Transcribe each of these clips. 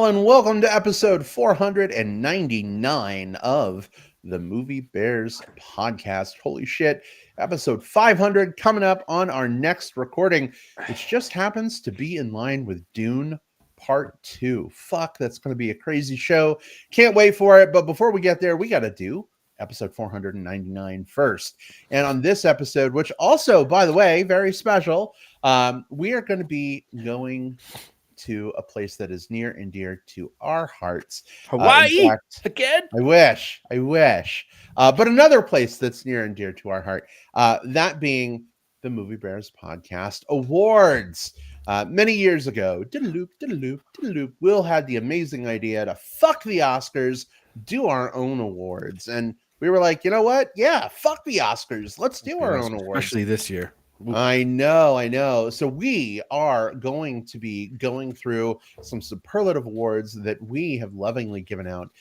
all, and welcome to episode 499 of the Movie Bears podcast. Holy shit, episode 500 coming up on our next recording, which just happens to be in line with Dune Part 2. Fuck, that's going to be a crazy show. Can't wait for it, but before we get there, we got to do episode 499 first. And on this episode, which also, by the way, very special, we are going to be going to a place that is near and dear to our hearts. Hawaii again? I wish. But another place that's near and dear to our heart, that being the Movie Bears Podcast Awards. Many years ago, Will had the amazing idea to fuck the Oscars, do our own awards. And we were like, you know what? Yeah, fuck the Oscars. Let's do our own awards. Especially this year. I know. So we are going to be going through some superlative awards that we have lovingly given out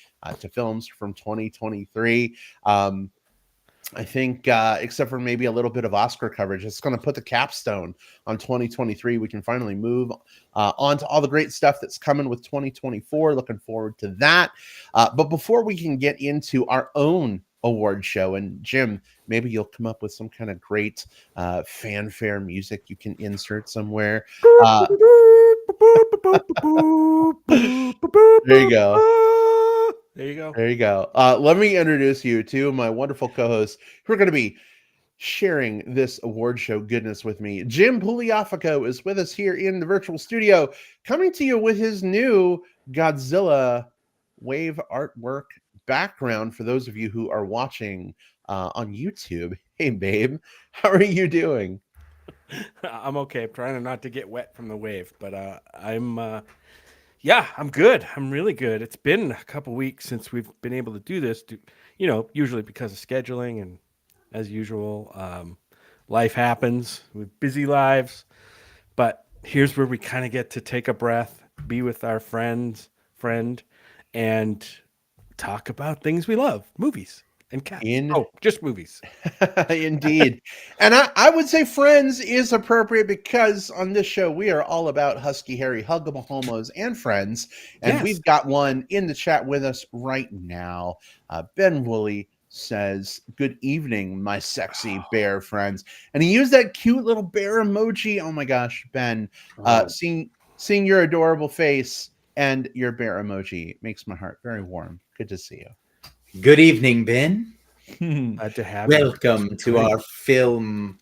to films from 2023. I think, except for maybe a little bit of Oscar coverage, it's going to put the capstone on 2023. We can finally move on to all the great stuff that's coming with 2024. Looking forward to that. But before we can get into our own award show, and Jim, maybe you'll come up with some kind of great fanfare music you can insert somewhere. There you go. There you go. Let me introduce you to my wonderful co-hosts who are going to be sharing this award show goodness with me. Jim Pugliafico is with us here in the virtual studio, coming to you with his new Godzilla wave artwork background for those of you who are watching on YouTube. Hey, babe, how are you doing? I'm okay. I'm trying not to get wet from the wave, but I'm good. I'm really good. It's been a couple weeks since we've been able to do this, usually because of scheduling and as usual, life happens with busy lives, but here's where we kind of get to take a breath, be with our friend, and talk about things we love, movies and cats. Just movies. Indeed. And I would say Friends is appropriate because on this show, we are all about Husky Harry, huggable homos, and friends. And We've got one in the chat with us right now. Ben Woolley says, "Good evening, my sexy bear friends." And he used that cute little bear emoji. Oh my gosh, Ben, seeing your adorable face and your bear emoji makes my heart very warm. Good to see you. Good evening, Ben. Glad to have Welcome to our film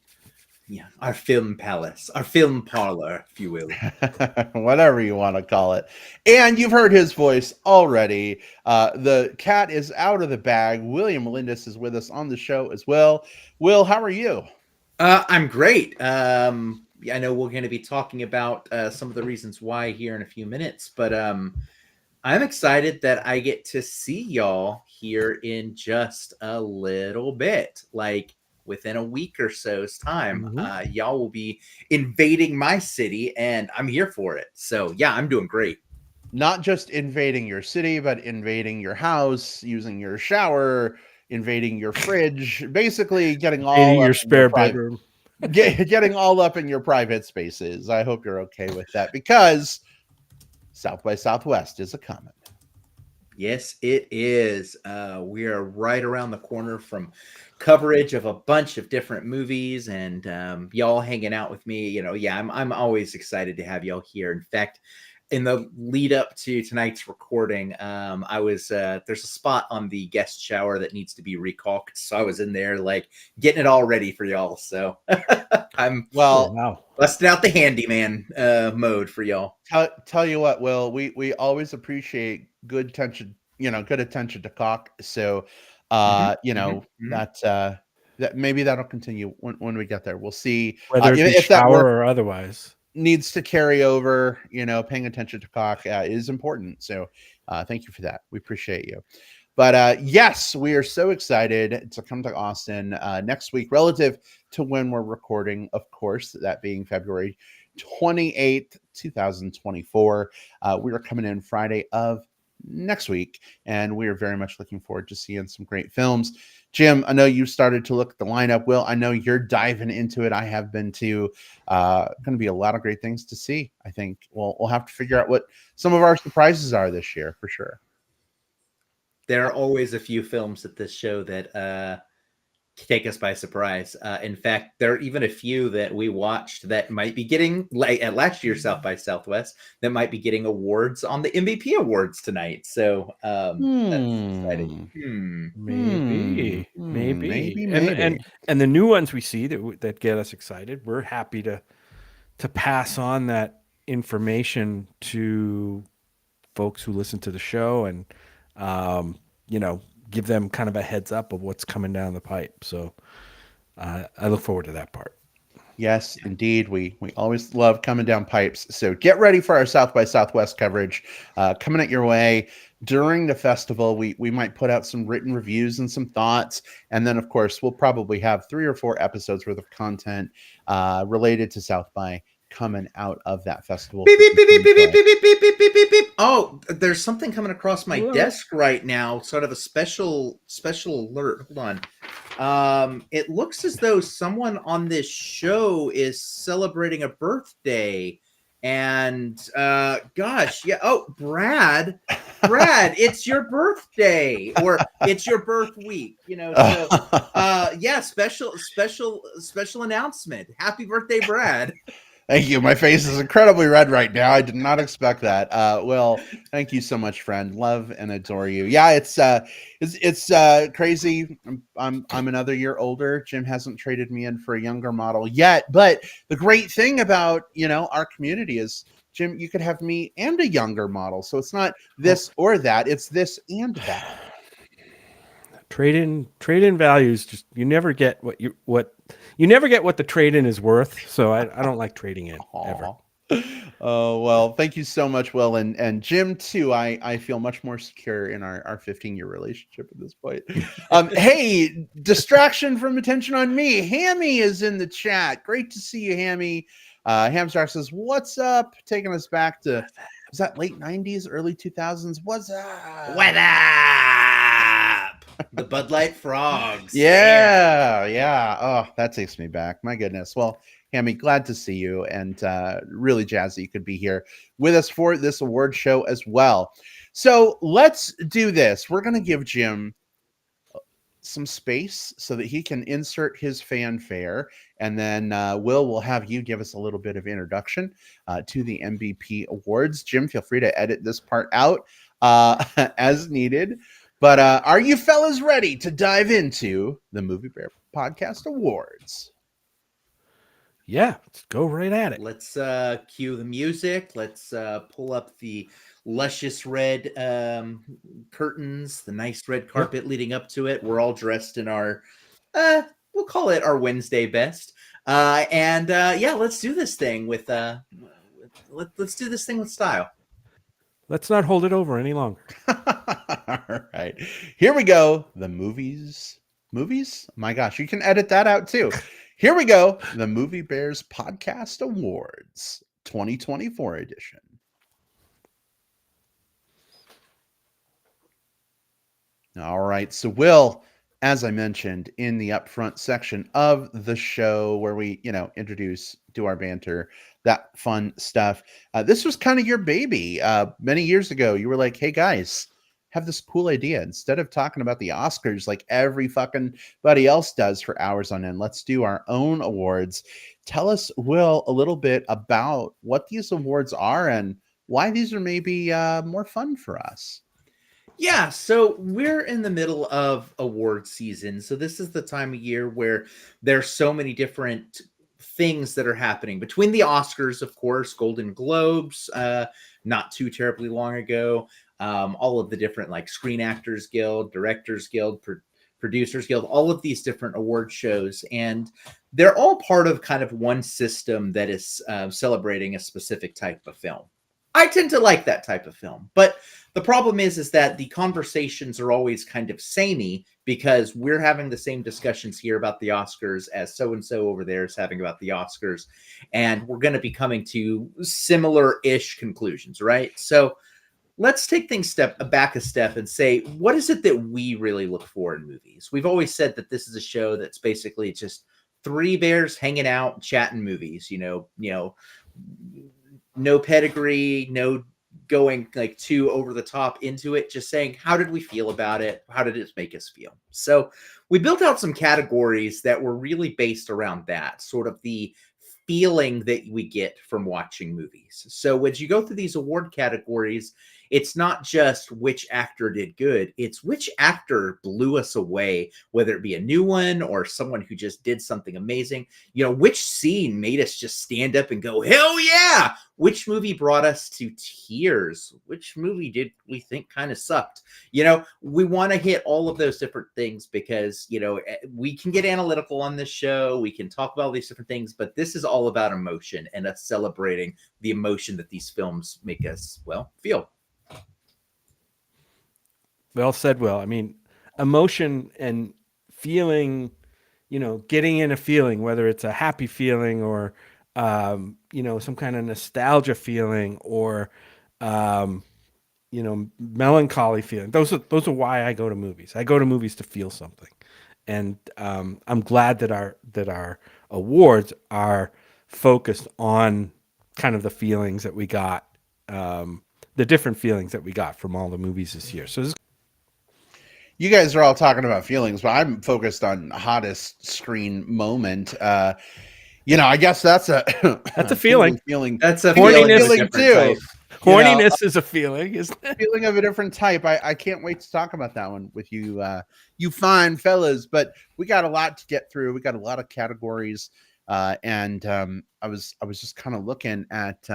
palace, our film parlor, if you will. Whatever you want to call it. And you've heard his voice already. The cat is out of the bag. William Melendez is with us on the show as well. Will, how are you? I'm great. I know we're going to be talking about some of the reasons why here in a few minutes, but I'm excited that I get to see y'all here in just a little bit, like within a week or so's time. Y'all will be invading my city, and I'm here for it. So, yeah, I'm doing great. Not just invading your city, but invading your house, using your shower, invading your fridge, basically getting all in your spare bedroom. Getting all up in your private spaces. I hope you're okay with that because South by Southwest is a coming. Yes, it is. We are right around the corner from coverage of a bunch of different movies, and y'all hanging out with me. I'm always excited to have y'all here. In fact, in the lead up to tonight's recording, I was there's a spot on the guest shower that needs to be recaulked, so I was in there like getting it all ready for y'all. So I'm busting out the handyman mode for y'all. Tell you what, Will, we always appreciate good attention to caulk. So that maybe that'll continue when we get there. We'll see whether it be if shower that work or otherwise needs to carry over. Paying attention to caulk is important. So thank you for that. We appreciate you. But yes, we are so excited to come to Austin next week, relative to when we're recording, of course, that being February 28th, 2024. We are coming in Friday of next week. And we are very much looking forward to seeing some great films. Jim, I know you started to look at the lineup. Will, I know you're diving into it. I have been too. Going to be a lot of great things to see. I think we'll have to figure out what some of our surprises are this year for sure. There are always a few films at this show that take us by surprise. In fact, there are even a few that we watched that might be getting, like at last year's South by Southwest, that might be getting awards on the MBP Awards tonight. So that's exciting. Maybe. Maybe. And the new ones we see that get us excited, we're happy to pass on that information to folks who listen to the show and give them kind of a heads up of what's coming down the pipe. So I look forward to that part. Yes, indeed. We always love coming down pipes. So get ready for our South by Southwest coverage coming at your way during the festival. We might put out some written reviews and some thoughts. And then, of course, we'll probably have 3 or 4 episodes worth of content related to South by coming out of that festival. Beep, beep, beep, beep, beep, beep, beep, beep, beep, beep, beep, beep. Oh, there's something coming across my desk right now. Sort of a special alert. Hold on. It looks as though someone on this show is celebrating a birthday. And gosh, yeah. Oh, Brad, it's your birthday, or it's your birth week. So yeah, special announcement. Happy birthday, Brad. Thank you. My face is incredibly red right now. I did not expect that. Will, thank you so much, friend. Love and adore you. Yeah, it's crazy. I'm another year older. Jim hasn't traded me in for a younger model yet. But the great thing about our community is, Jim, you could have me and a younger model. So it's not this or that. It's this and that. Trade in values. Just you never get what you never get what the trade in is worth. So I don't like trading in ever. Oh, well, thank you so much, Will. And Jim, too. I feel much more secure in our 15-year relationship at this point. Hey, distraction from attention on me. Hammy is in the chat. Great to see you, Hammy. Hamstar says, what's up? Taking us back to, was that late 90s, early 2000s? What's up? What up? The Bud Light Frogs. Yeah. Oh, that takes me back. My goodness. Well, Hammy, glad to see you, and really jazzed that you could be here with us for this award show as well. So let's do this. We're going to give Jim some space so that he can insert his fanfare, and then will have you give us a little bit of introduction to the MBP Awards. Jim, feel free to edit this part out as needed. But are you fellas ready to dive into the Movie Bear Podcast Awards? Yeah, let's go right at it. Let's cue the music. Let's pull up the luscious red curtains, the nice red carpet leading up to it. We're all dressed in our, we'll call it our Wednesday best. Yeah, let's do this thing with let's do this thing with style. Let's not hold it over any longer. All right, here we go. The movies. My gosh, you can edit that out too. Here we go. The Movie Bears Podcast Awards 2024 edition. All right. So, Will, as I mentioned in the upfront section of the show where we, introduce, do our banter, that fun stuff. This was kind of your baby. Many years ago, you were like, hey, guys, have this cool idea. Instead of talking about the Oscars like every fucking buddy else does for hours on end, let's do our own awards. Tell us, Will, a little bit about what these awards are and why these are maybe more fun for us. Yeah, so we're in the middle of award season. So this is the time of year where there's so many different things that are happening between the Oscars, of course, Golden Globes, not too terribly long ago. All of the different like Screen Actors Guild, Directors Guild, Producers Guild, all of these different award shows. And they're all part of kind of one system that is celebrating a specific type of film. I tend to like that type of film. But the problem is that the conversations are always kind of samey because we're having the same discussions here about the Oscars as so-and-so over there is having about the Oscars. And we're going to be coming to similar-ish conclusions, right? So let's take things back a step and say, what is it that we really look for in movies? We've always said that this is a show that's basically just three bears hanging out, chatting movies. No pedigree, no going like too over the top into it, just saying, how did we feel about it? How did it make us feel? So we built out some categories that were really based around that, sort of the feeling that we get from watching movies. So as you go through these award categories, it's not just which actor did good, it's which actor blew us away, whether it be a new one or someone who just did something amazing. Which scene made us just stand up and go, hell yeah! Which movie brought us to tears? Which movie did we think kind of sucked? We want to hit all of those different things because, we can get analytical on this show. We can talk about all these different things, but this is all about emotion and us celebrating the emotion that these films make us, feel. Well said, Will. I mean, emotion and feeling, getting in a feeling, whether it's a happy feeling or, some kind of nostalgia feeling or, melancholy feeling. Those are why I go to movies. I go to movies to feel something. And I'm glad that our awards are focused on kind of the feelings that we got, the different feelings that we got from all the movies this year. So you guys are all talking about feelings, but I'm focused on hottest screen moment. I guess that's a feeling. That's a feeling too. Type. Horniness is a feeling, isn't it? Feeling of a different type. I can't wait to talk about that one with you, you fine fellas. But we got a lot to get through. We got a lot of categories, and I was just kind of looking at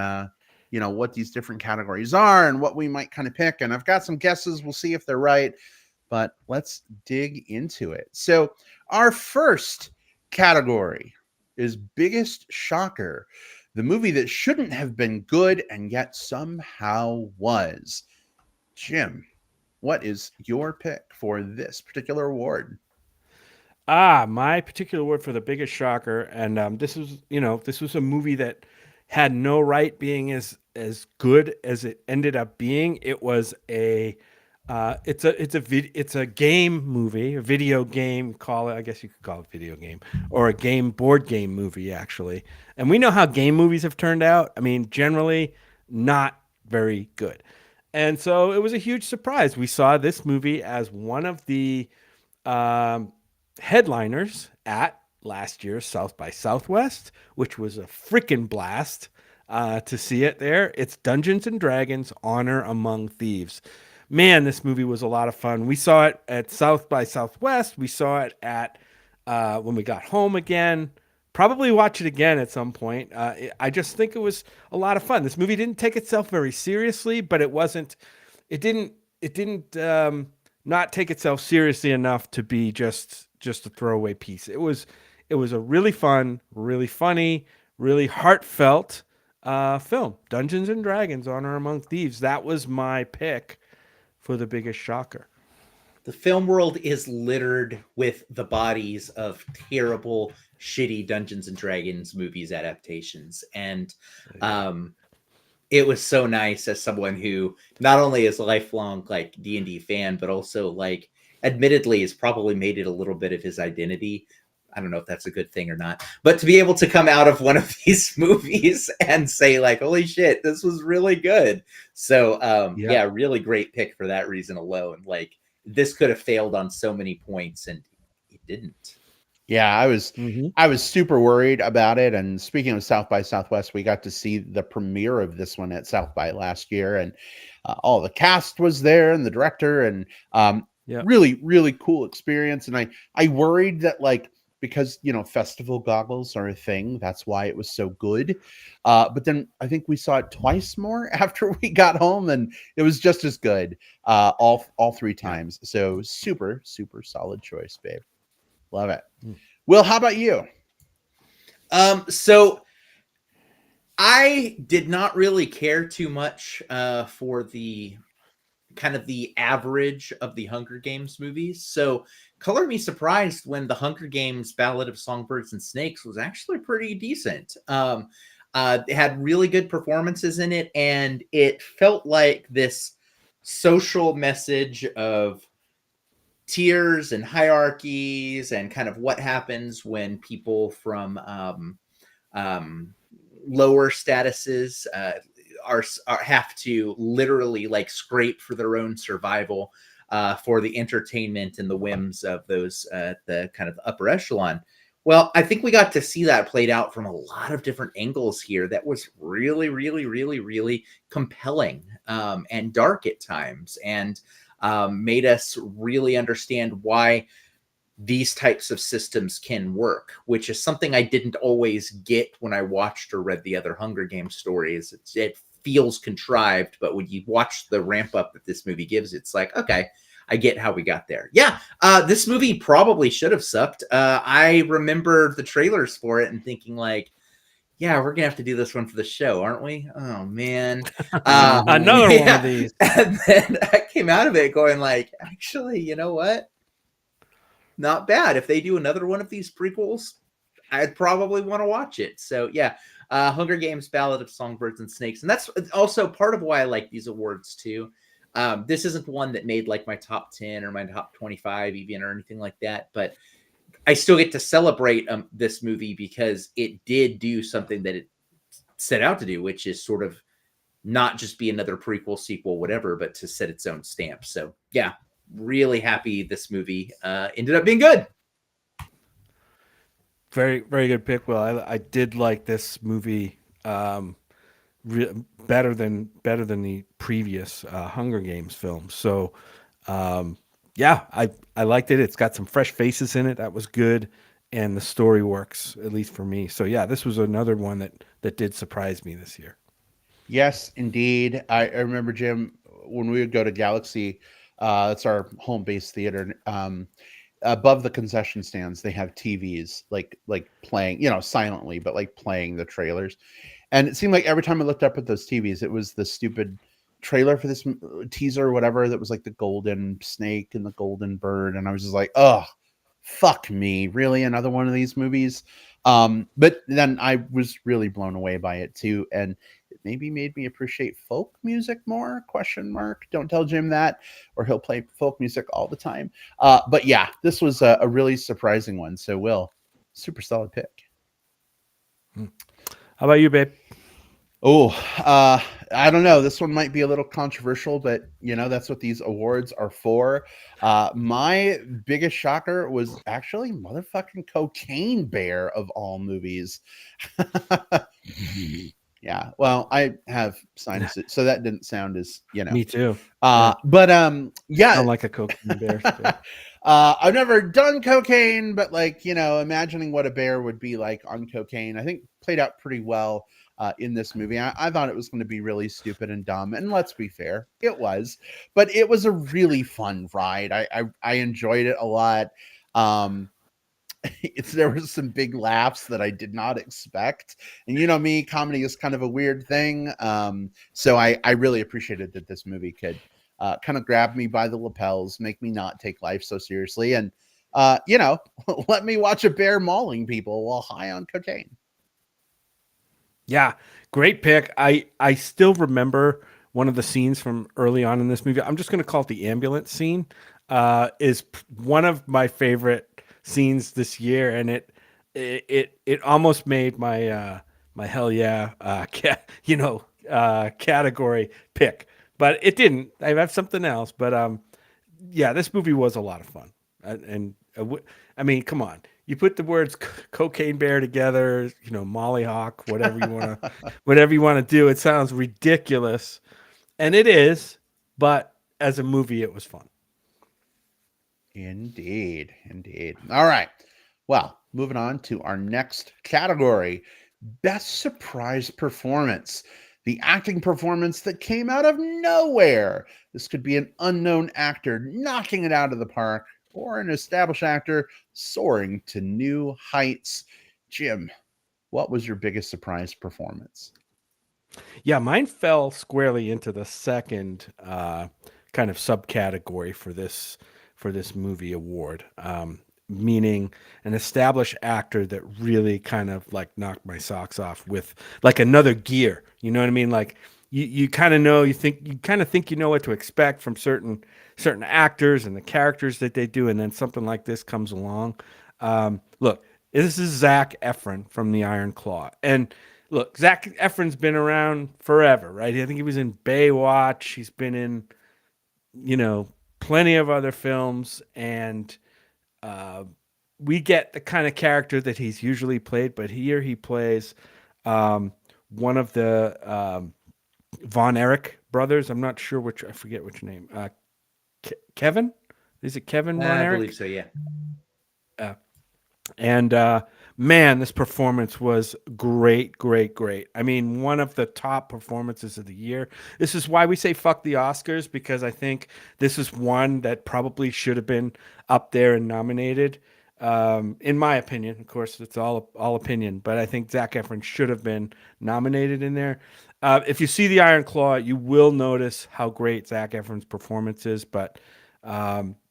what these different categories are and what we might kind of pick. And I've got some guesses. We'll see if they're right. But let's dig into it. So our first category is biggest shocker, the movie that shouldn't have been good and yet somehow was. Jim, what is your pick for this particular award? My particular award for the biggest shocker, and this was a movie that had no right being as good as it ended up being. It was it's a game movie, a video game, I guess you could call it video game, or a board game movie, actually. And we know how game movies have turned out. I mean, generally not very good. And so it was a huge surprise. We saw this movie as one of the headliners at last year's South by Southwest, which was a freaking blast to see it there. It's Dungeons and Dragons: Honor Among Thieves. Man, this movie was a lot of fun. We saw it at South by Southwest. We saw it at when we got home again. Probably watch it again at some point. I just think it was a lot of fun. This movie didn't take itself very seriously, but it didn't not take itself seriously enough to be just a throwaway piece. It was a really fun, really funny, really heartfelt film. Dungeons and Dragons: Honor Among Thieves. That was my pick for the biggest shocker. The film world is littered with the bodies of terrible, shitty Dungeons and Dragons movies adaptations. And it was so nice as someone who not only is a lifelong like D&D fan, but also like admittedly has probably made it a little bit of his identity. I don't know if that's a good thing or not, but to be able to come out of one of these movies and say like, holy shit, this was really good. So yeah, really great pick for that reason alone. Like this could have failed on so many points and it didn't. Yeah, I was super worried about it. And speaking of South by Southwest, we got to see the premiere of this one at South by last year, and all the cast was there and the director, and really, really cool experience. And I worried that like, because festival goggles are a thing, that's why it was so good. But then I think we saw it twice more after we got home, and it was just as good all three times. So super, super solid choice, babe. Love it. Will, how about you? So I did not really care too much for the kind of the average of the Hunger Games movies. So color me surprised when the Hunger Games Ballad of Songbirds and Snakes was actually pretty decent. It had really good performances in it, and it felt like this social message of tiers and hierarchies and kind of what happens when people from um, lower statuses are have to literally like scrape for their own survival for the entertainment and the whims of those the kind of upper echelon. Well, I think we got to see that played out from a lot of different angles here. That was really, really, really, really compelling and dark at times, and made us really understand why these types of systems can work, which is something I didn't always get when I watched or read the other Hunger Games stories. It feels contrived, but when you watch the ramp up that this movie gives, it's like, okay, I get how we got there. Yeah, this movie probably should have sucked. I remember the trailers for it and thinking like, yeah, we're gonna have to do this one for the show, aren't we? Oh man, Another one of yeah. these. And then I came out of it going like, actually, you know what? Not bad. If they do another one of these prequels, I'd probably want to watch it. So yeah, Hunger Games: Ballad of Songbirds and Snakes, and that's also part of why I like these awards too. This isn't one that made like my top 10 or my top 25 even or anything like that, but I still get to celebrate this movie because it did do something that it set out to do, which is sort of not just be another prequel, sequel, whatever, but to set its own stamp. So yeah, really happy this movie ended up being good. Very, very good pick, Will. I did like this movie better than the previous Hunger Games film. So, yeah, I liked it. It's got some fresh faces in it. That was good, and the story works at least for me. So, yeah, this was another one that did surprise me this year. Yes, indeed. I remember, Jim, when we would go to Galaxy, it's our home base theater. Above the concession stands, they have TVs like playing, silently, but like playing the trailers. And it seemed like every time I looked up at those TVs, it was the stupid trailer for this teaser or whatever that was like the golden snake and the golden bird. And I was just like, oh, fuck me. Really? Another one of these movies? But then I was really blown away by it too. And it maybe made me appreciate folk music more, question mark. Don't tell Jim that, or he'll play folk music all the time. But yeah, this was a really surprising one. So Will, super solid pick. How about you, babe? Oh, I don't know. This one might be a little controversial, but that's what these awards are for. My biggest shocker was actually motherfucking Cocaine Bear of all movies. Yeah, well, I have sinuses, so that didn't sound as Me too. But yeah, sound like a cocaine bear. I've never done cocaine, but like imagining what a bear would be like on cocaine, I think played out pretty well in this movie. I thought it was going to be really stupid and dumb, and let's be fair, it was. But it was a really fun ride. I enjoyed it a lot. There was some big laughs that I did not expect, and me, comedy is kind of a weird thing. So I really appreciated that this movie could kind of grab me by the lapels, make me not take life so seriously, and let me watch a bear mauling people while high on cocaine. Yeah, great pick. I still remember one of the scenes from early on in this movie. I'm just going to call it the ambulance scene. Is one of my favorite scenes this year, and it almost made my my hell yeah category pick, but it didn't. I have something else, but yeah, this movie was a lot of fun, and I mean, come on. You put the words cocaine bear together, Molly Hawk, whatever you want to do. It sounds ridiculous, and it is, but as a movie, it was fun. Indeed. All right. Well, moving on to our next category, best surprise performance. The acting performance that came out of nowhere. This could be an unknown actor knocking it out of the park, or an established actor soaring to new heights. Jim, what was your biggest surprise performance? Yeah, mine fell squarely into the second kind of subcategory for this movie award, meaning an established actor that really kind of like knocked my socks off with like another gear. You know what I mean? Like you kind of know, you kind of think you know what to expect from certain actors and the characters that they do, and then something like this comes along. Look, this is Zac Efron from the Iron Claw, and look, Zac Efron's been around forever, right? I think he was in Baywatch. He's been in, plenty of other films, and uh, we get the kind of character that he's usually played, but here he plays one of the Von Erich brothers. I'm not sure I forget which name. Kevin? Is it Kevin Von I Erich? believe so, yeah. And man, this performance was great. I mean, one of the top performances of the year. This is why we say fuck the Oscars, because I think this is one that probably should have been up there and nominated. In my opinion, of course, it's all opinion, but I think Zac Efron should have been nominated in there. If you see the Iron Claw, you will notice how great Zac Efron's performance is, but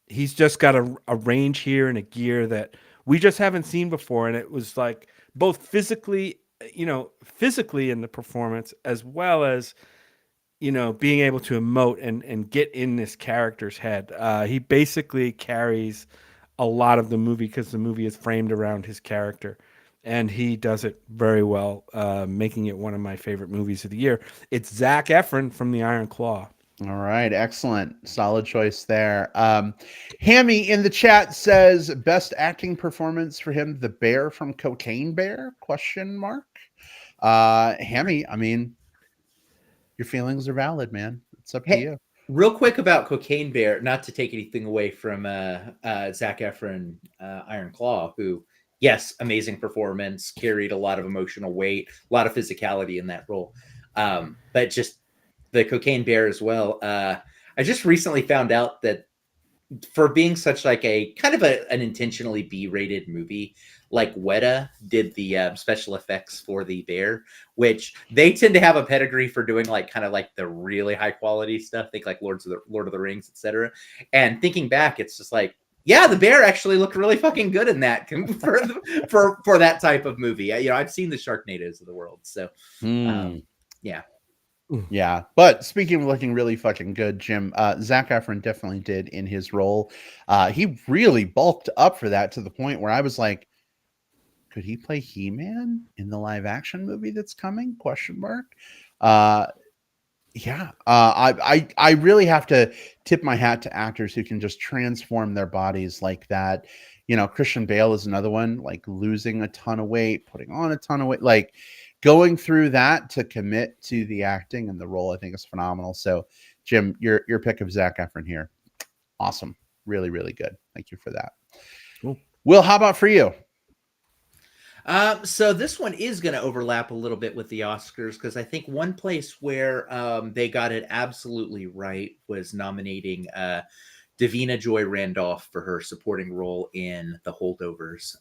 he's just got a range here and a gear that we just haven't seen before. And it was like both physically in the performance, as well as, being able to emote and get in this character's head. He basically carries a lot of the movie because the movie is framed around his character. And he does it very well, making it one of my favorite movies of the year. It's Zac Efron from The Iron Claw. All right, excellent, solid choice there. Hammy in the chat says best acting performance for him, the bear from Cocaine Bear? Question mark. Hammy, I mean, your feelings are valid, man. It's up to you. Real quick about Cocaine Bear, not to take anything away from Zac Efron, Iron Claw, who, yes, amazing performance, carried a lot of emotional weight, a lot of physicality in that role, but just the Cocaine Bear as well. I just recently found out that for being such like a kind of an intentionally B-rated movie, like Weta did the special effects for the bear, which they tend to have a pedigree for doing like kind of like the really high quality stuff. Think like Lord of the Rings, etc. And thinking back, it's just like, yeah, the bear actually looked really fucking good in that for that type of movie. I've seen the Sharknadoes of the world, so yeah. Yeah, but speaking of looking really fucking good, Jim, Zac Efron definitely did in his role. He really bulked up for that to the point where I was like, could he play He-Man in the live action movie that's coming? Question mark. Yeah, I really have to tip my hat to actors who can just transform their bodies like that. Christian Bale is another one, like losing a ton of weight, putting on a ton of weight, like going through that to commit to the acting and the role, I think is phenomenal. So, Jim, your pick of Zac Efron here, awesome, really, really good. Thank you for that. Cool. Will, how about for you? So this one is going to overlap a little bit with the Oscars, because I think one place where they got it absolutely right was nominating Davina Joy Randolph for her supporting role in The Holdovers.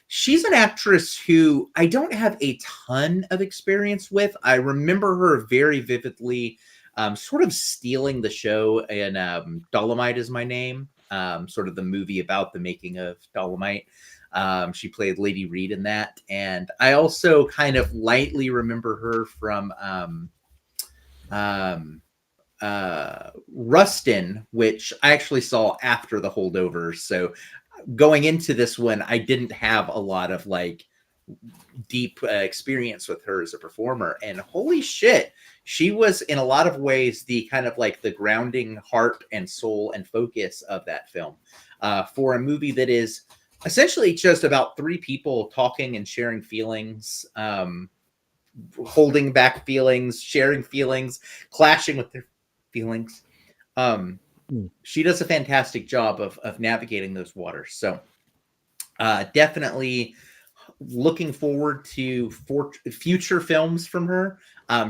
She's an actress who I don't have a ton of experience with. I remember her very vividly sort of stealing the show in Dolomite Is My Name, sort of the movie about the making of Dolomite. She played Lady Reed in that. And I also kind of lightly remember her from Rustin, which I actually saw after The Holdovers. So going into this one, I didn't have a lot of like deep experience with her as a performer. And holy shit, she was in a lot of ways the kind of like the grounding heart and soul and focus of that film for a movie that is essentially just about three people talking and sharing feelings, holding back feelings, sharing feelings, clashing with their feelings. She does a fantastic job of navigating those waters. So definitely looking forward to future films from her.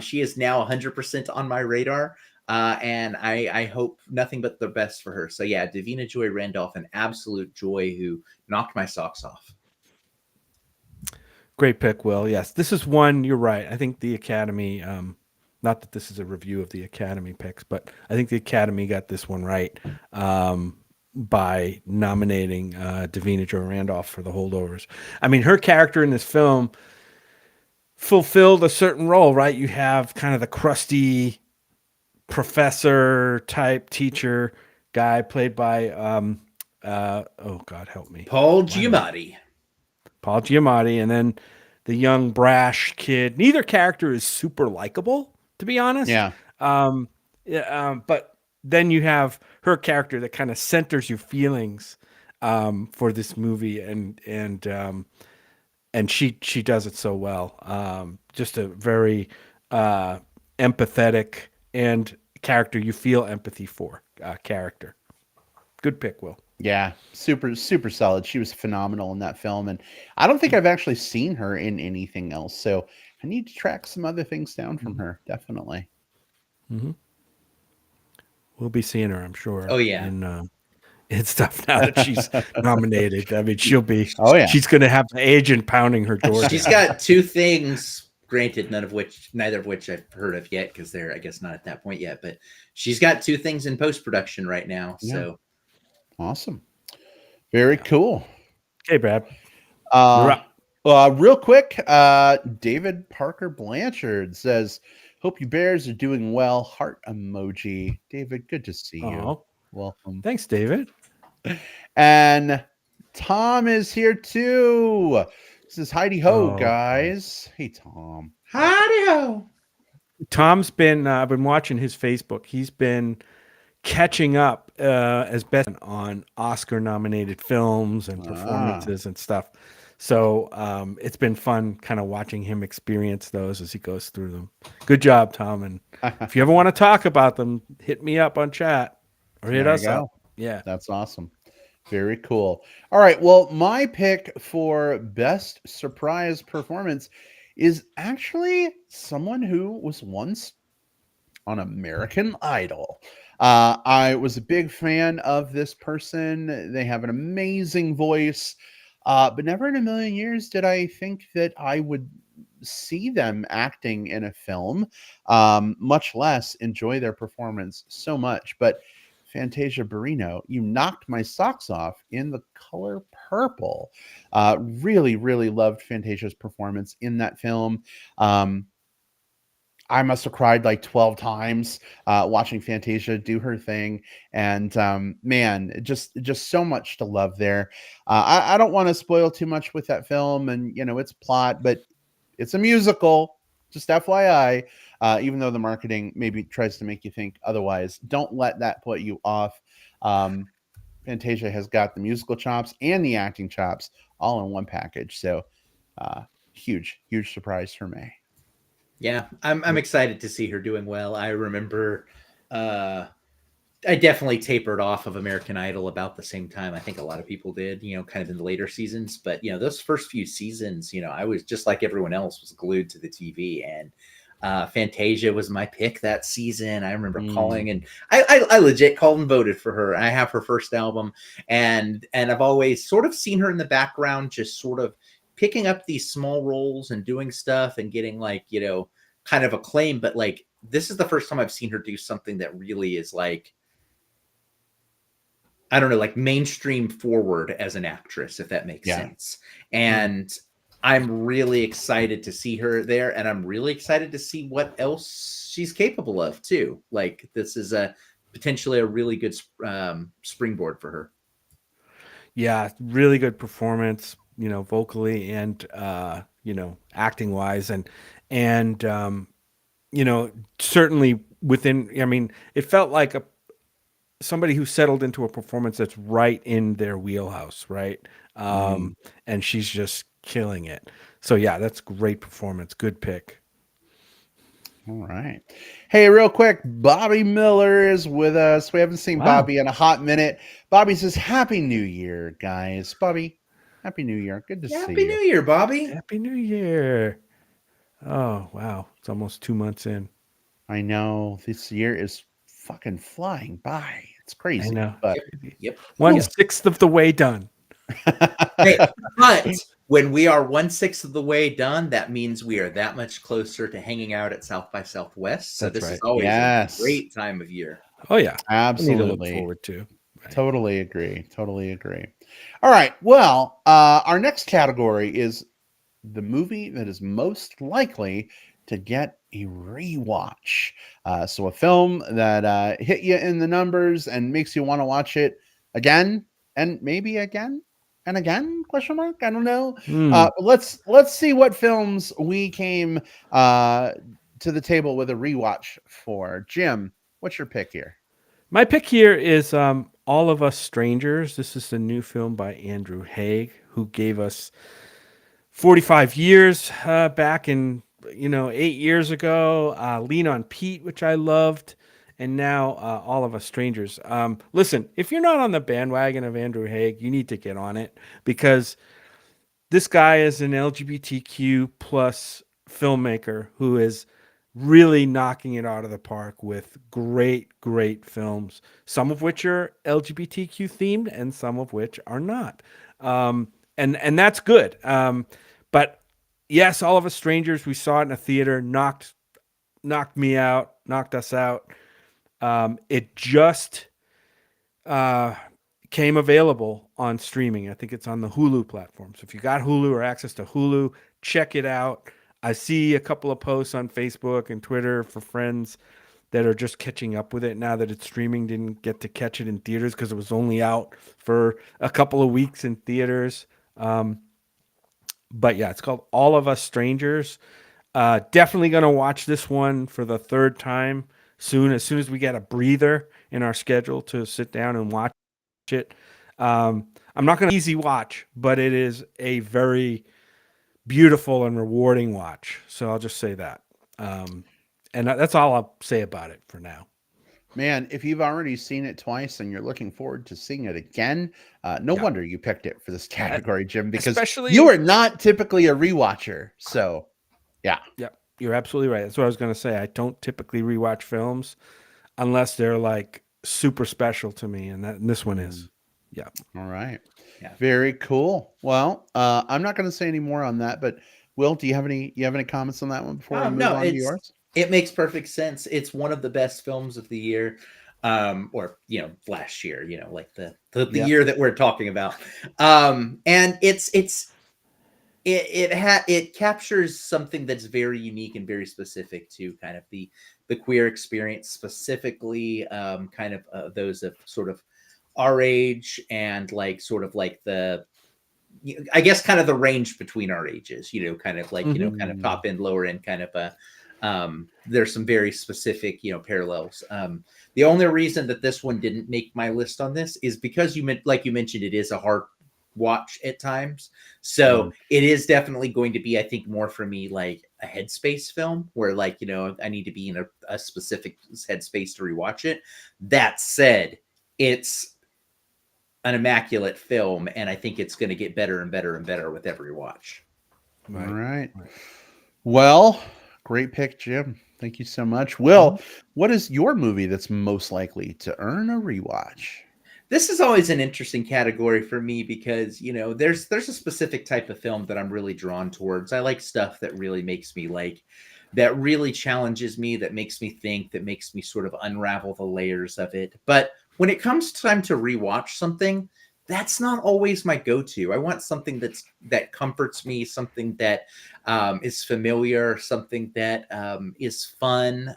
She is now 100% on my radar. And I hope nothing but the best for her. So yeah, Davina Joy Randolph, an absolute joy who knocked my socks off. Great pick, Will. Yes, this is one, you're right. I think the Academy, not that this is a review of the Academy picks, but I think the Academy got this one right by nominating Davina Joy Randolph for The Holdovers. I mean, her character in this film, fulfilled a certain role, right? You have kind of the crusty professor type teacher guy played by oh God help me, Paul Why do I- Giamatti. Paul Giamatti, and then the young brash kid. Neither character is super likable, to be honest. Yeah. But then you have her character that kind of centers your feelings for this movie, and she does it so well. Just a very empathetic and character you feel empathy for character. Good pick, Will. Yeah, super solid. She was phenomenal in that film, and I don't think I've actually seen her in anything else. So I need to track some other things down from her. Definitely. Mm-hmm. We'll be seeing her, I'm sure. Oh, yeah. In stuff now that she's nominated. I mean, she'll be. Oh yeah. She's going to have the agent pounding her door. She's got two things. Granted, neither of which I've heard of yet, because they're, I guess, not at that point yet. But she's got two things in post production right now. Yeah. So Awesome. Very cool. Okay, Brad. You're up. Real quick, David Parker Blanchard says, "Hope you Bears are doing well." Heart emoji. David, good to see you. Oh, Welcome. thanks, David. And Tom is here too. This is Heidi Ho, Oh, guys. Hey, Tom. howdy ho. Tom's been. I've been watching his Facebook. He's been catching up as best on Oscar-nominated films and performances and stuff. So it's been fun kind of watching him experience those as he goes through them. Good job, Tom. And if you ever want to talk about them, hit me up on chat or hit us up. Yeah. That's awesome. Very cool. All right. Well, my pick for best surprise performance is actually someone who was once on American Idol. I was a big fan of this person. They have an amazing voice, but never in a million years did I think that I would see them acting in a film, much less enjoy their performance so much. But Fantasia Barrino, you knocked my socks off in The Color Purple. Really, really loved Fantasia's performance in that film. I must have cried like 12 times watching Fantasia do her thing. And man, just so much to love there. I don't want to spoil too much with that film and, its plot, but it's a musical, just FYI, even though the marketing maybe tries to make you think otherwise. Don't let that put you off. Fantasia has got the musical chops and the acting chops all in one package. So huge surprise for me. Yeah, I'm excited to see her doing well. I remember I definitely tapered off of American Idol about the same time. I think a lot of people did, kind of in the later seasons. But, those first few seasons, I was just like everyone else, was glued to the TV. And Fantasia was my pick that season. I remember calling, and I legit called and voted for her. I have her first album, and I've always sort of seen her in the background, just sort of picking up these small roles and doing stuff and getting like, kind of acclaim. But like, this is the first time I've seen her do something that really is like, I don't know, like mainstream forward as an actress, if that makes sense. And I'm really excited to see her there. And I'm really excited to see what else she's capable of too. Like, this is potentially a really good springboard for her. Yeah. Really good performance, vocally and, acting wise and certainly within, it felt like somebody who settled into a performance that's right in their wheelhouse. Right. And she's just killing it. So yeah, that's great performance. Good pick. All right. Hey, real quick, Bobby Miller is with us. We haven't seen Bobby in a hot minute. Bobby says, Happy New Year, guys. Bobby, Happy New Year. Good to see you. Happy New Year, Bobby. Happy New Year. Oh, wow. It's almost 2 months in. I know. This year is fucking flying by. It's crazy. I know. But Yep. 1/6 of the way done. Hey, but when we are 1/6 of the way done, that means we are that much closer to hanging out at South by Southwest. So this is always a great time of year. Oh yeah, absolutely. To look forward to. Right. Totally agree. All right. Well, our next category is the movie that is most likely to get a rewatch. So a film that hit you in the numbers and makes you want to watch it again and maybe again and again? Question mark. I don't know. Let's see what films we came to the table with a rewatch for. Jim, what's your pick here? My pick here is All of Us Strangers. This is the new film by Andrew Haig, who gave us 45 years back in 8 years ago. Lean on Pete, which I loved, and now All of Us Strangers. Listen, if you're not on the bandwagon of Andrew Haig, you need to get on it, because this guy is an LGBTQ plus filmmaker who is really knocking it out of the park with great films, some of which are LGBTQ themed and some of which are not. And that's good. But yes, All of Us Strangers, we saw it in a theater, knocked me out, knocked us out. It just came available on streaming. I think it's on the Hulu platform. So if you got Hulu or access to Hulu, check it out. I see a couple of posts on Facebook and Twitter for friends that are just catching up with it now that it's streaming. Didn't get to catch it in theaters because it was only out for a couple of weeks in theaters. But yeah, it's called All of Us Strangers. Definitely going to watch this one for the third time soon, as soon as we get a breather in our schedule to sit down and watch it. I'm not going to easy watch, but it is a very beautiful and rewarding watch. So I'll just say that. And that's all I'll say about it for now. Man, if you've already seen it twice and you're looking forward to seeing it again, no wonder you picked it for this category, Jim, because Especially, you are not typically a rewatcher. So, yeah. Yep, you're absolutely right. That's what I was going to say. I don't typically rewatch films unless they're like super special to me, and this one is. Yeah. All right. Yeah. Very cool. Well, I'm not going to say any more on that, but Will, do you have any comments on that one before we move on to yours? It makes perfect sense. It's one of the best films of the year, or last year. Like the year that we're talking about. And it captures something that's very unique and very specific to kind of the queer experience, specifically kind of those of sort of our age and like sort of like I guess kind of the range between our ages, kind of like, kind of top end, lower end, kind of there's some very specific, parallels. The only reason that this one didn't make my list on this is because you mentioned, it is a hard watch at times. So it is definitely going to be, I think, more for me, like a headspace film where like, I need to be in a specific headspace to rewatch it. That said, it's an immaculate film, and I think it's going to get better and better and better with every watch. Right. All right. Well, great pick, Jim. Thank you so much. Will, what is your movie that's most likely to earn a rewatch? This is always an interesting category for me because, there's a specific type of film that I'm really drawn towards. I like stuff that really makes me that really challenges me, that makes me think, that makes me sort of unravel the layers of it. But when it comes time to rewatch something, that's not always my go-to. I want something that comforts me, something that is familiar, something that is fun,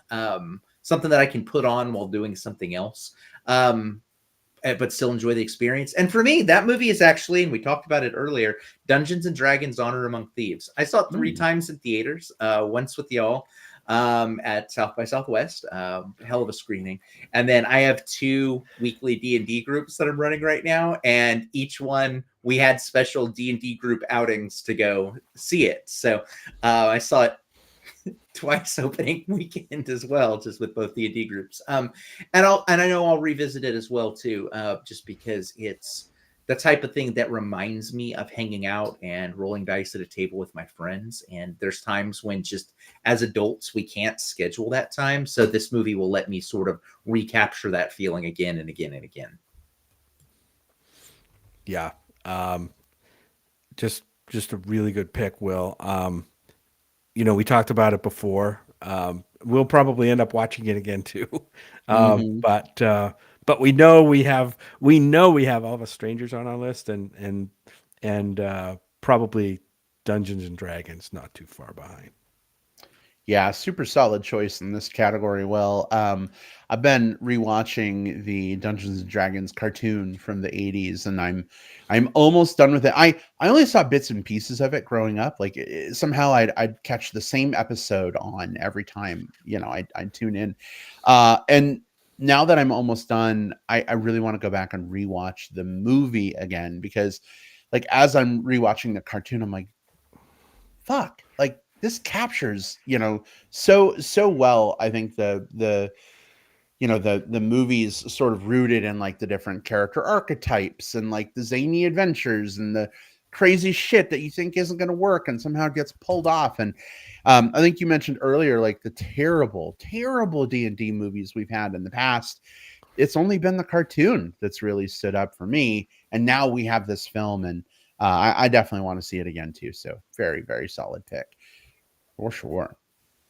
something that I can put on while doing something else, but still enjoy the experience. And for me, that movie is actually, and we talked about it earlier, Dungeons and Dragons: Honor Among Thieves. I saw it 3 times in theaters, once with y'all at South by Southwest, hell of a screening. And then I have 2 weekly D&D groups that I'm running right now, and each one we had special D&D group outings to go see it. So I saw it twice opening weekend as well, just with both D&D groups. And I know I'll revisit it as well too, just because it's the type of thing that reminds me of hanging out and rolling dice at a table with my friends. And there's times when just as adults, we can't schedule that time. So this movie will let me sort of recapture that feeling again and again and again. Yeah. Just a really good pick, Will. We talked about it before. We'll probably end up watching it again too. But we know we have All of Us Strangers on our list, and probably Dungeons and Dragons not too far behind. Yeah, super solid choice in this category. Well, I've been rewatching the Dungeons and Dragons cartoon from the 80s, and I'm almost done with it. I only saw bits and pieces of it growing up. Like somehow I'd catch the same episode on every time, I'd tune in. And now that I'm almost done, I really want to go back and rewatch the movie again, because like as I'm rewatching the cartoon, I'm like, fuck, like this captures, so well. I think the movies sort of rooted in like the different character archetypes and like the zany adventures and the crazy shit that you think isn't going to work and somehow gets pulled off. And I think you mentioned earlier like the terrible D&D movies we've had in the past. It's only been the cartoon that's really stood up for me, and now we have this film, and I definitely want to see it again too. So very, very solid pick for sure.